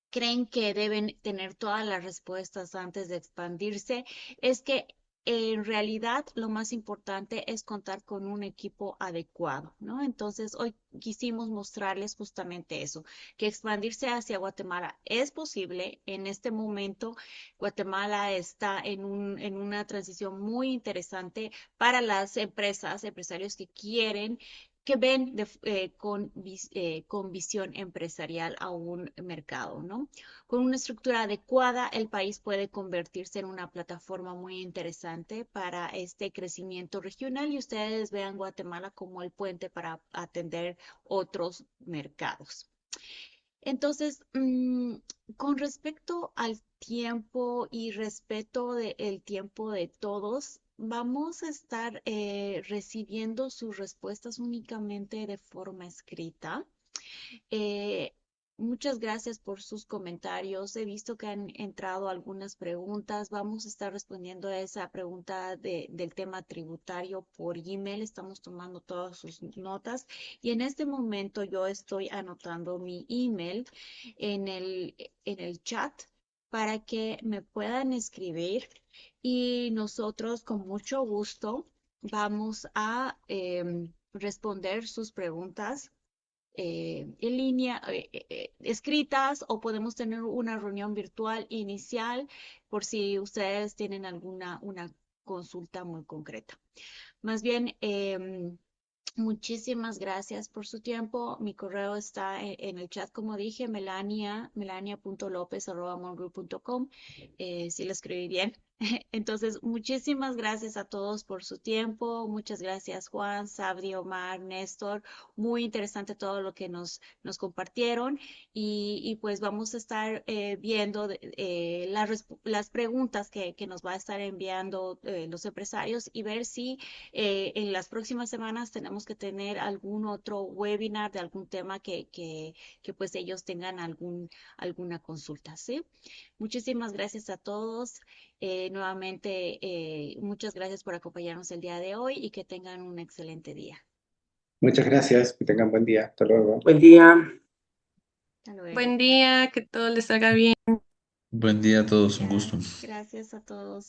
creen que deben tener todas las respuestas antes de expandirse es que en realidad lo más importante es contar con un equipo adecuado, ¿no? Entonces, hoy quisimos mostrarles justamente eso, que expandirse hacia Guatemala es posible. En este momento, Guatemala está en una transición muy interesante para las empresas, empresarios que quieren que ven con visión empresarial a un mercado, ¿no? Con una estructura adecuada, el país puede convertirse en una plataforma muy interesante para este crecimiento regional, y ustedes vean Guatemala como el puente para atender otros mercados. Entonces, con respecto al tiempo y respeto del tiempo de todos, vamos a estar recibiendo sus respuestas únicamente de forma escrita. Eh, muchas gracias por sus comentarios. He visto que han entrado algunas preguntas. Vamos a estar respondiendo a esa pregunta del tema tributario por Gmail. Estamos tomando todas sus notas y en este momento yo estoy anotando mi email en el chat para que me puedan escribir y nosotros con mucho gusto vamos a responder sus preguntas en línea, escritas, o podemos tener una reunión virtual inicial por si ustedes tienen una consulta muy concreta. Más bien, muchísimas gracias por su tiempo. Mi correo está en el chat, como dije, melania.lopez@monroe.com, si lo escribí bien. Entonces, muchísimas gracias a todos por su tiempo. Muchas gracias, Juan, Sabri, Omar, Néstor. Muy interesante todo lo que nos compartieron. Y pues vamos a estar viendo las preguntas que nos va a estar enviando los empresarios y ver si en las próximas semanas tenemos que tener algún otro webinar de algún tema que pues ellos tengan alguna consulta, ¿sí? Muchísimas gracias a todos. Nuevamente, muchas gracias por acompañarnos el día de hoy y que tengan un excelente día. Muchas gracias, que tengan buen día. Hasta luego. Buen día. Hasta luego. Buen día, que todo les salga bien. Buen día a todos, un gusto. Gracias a todos.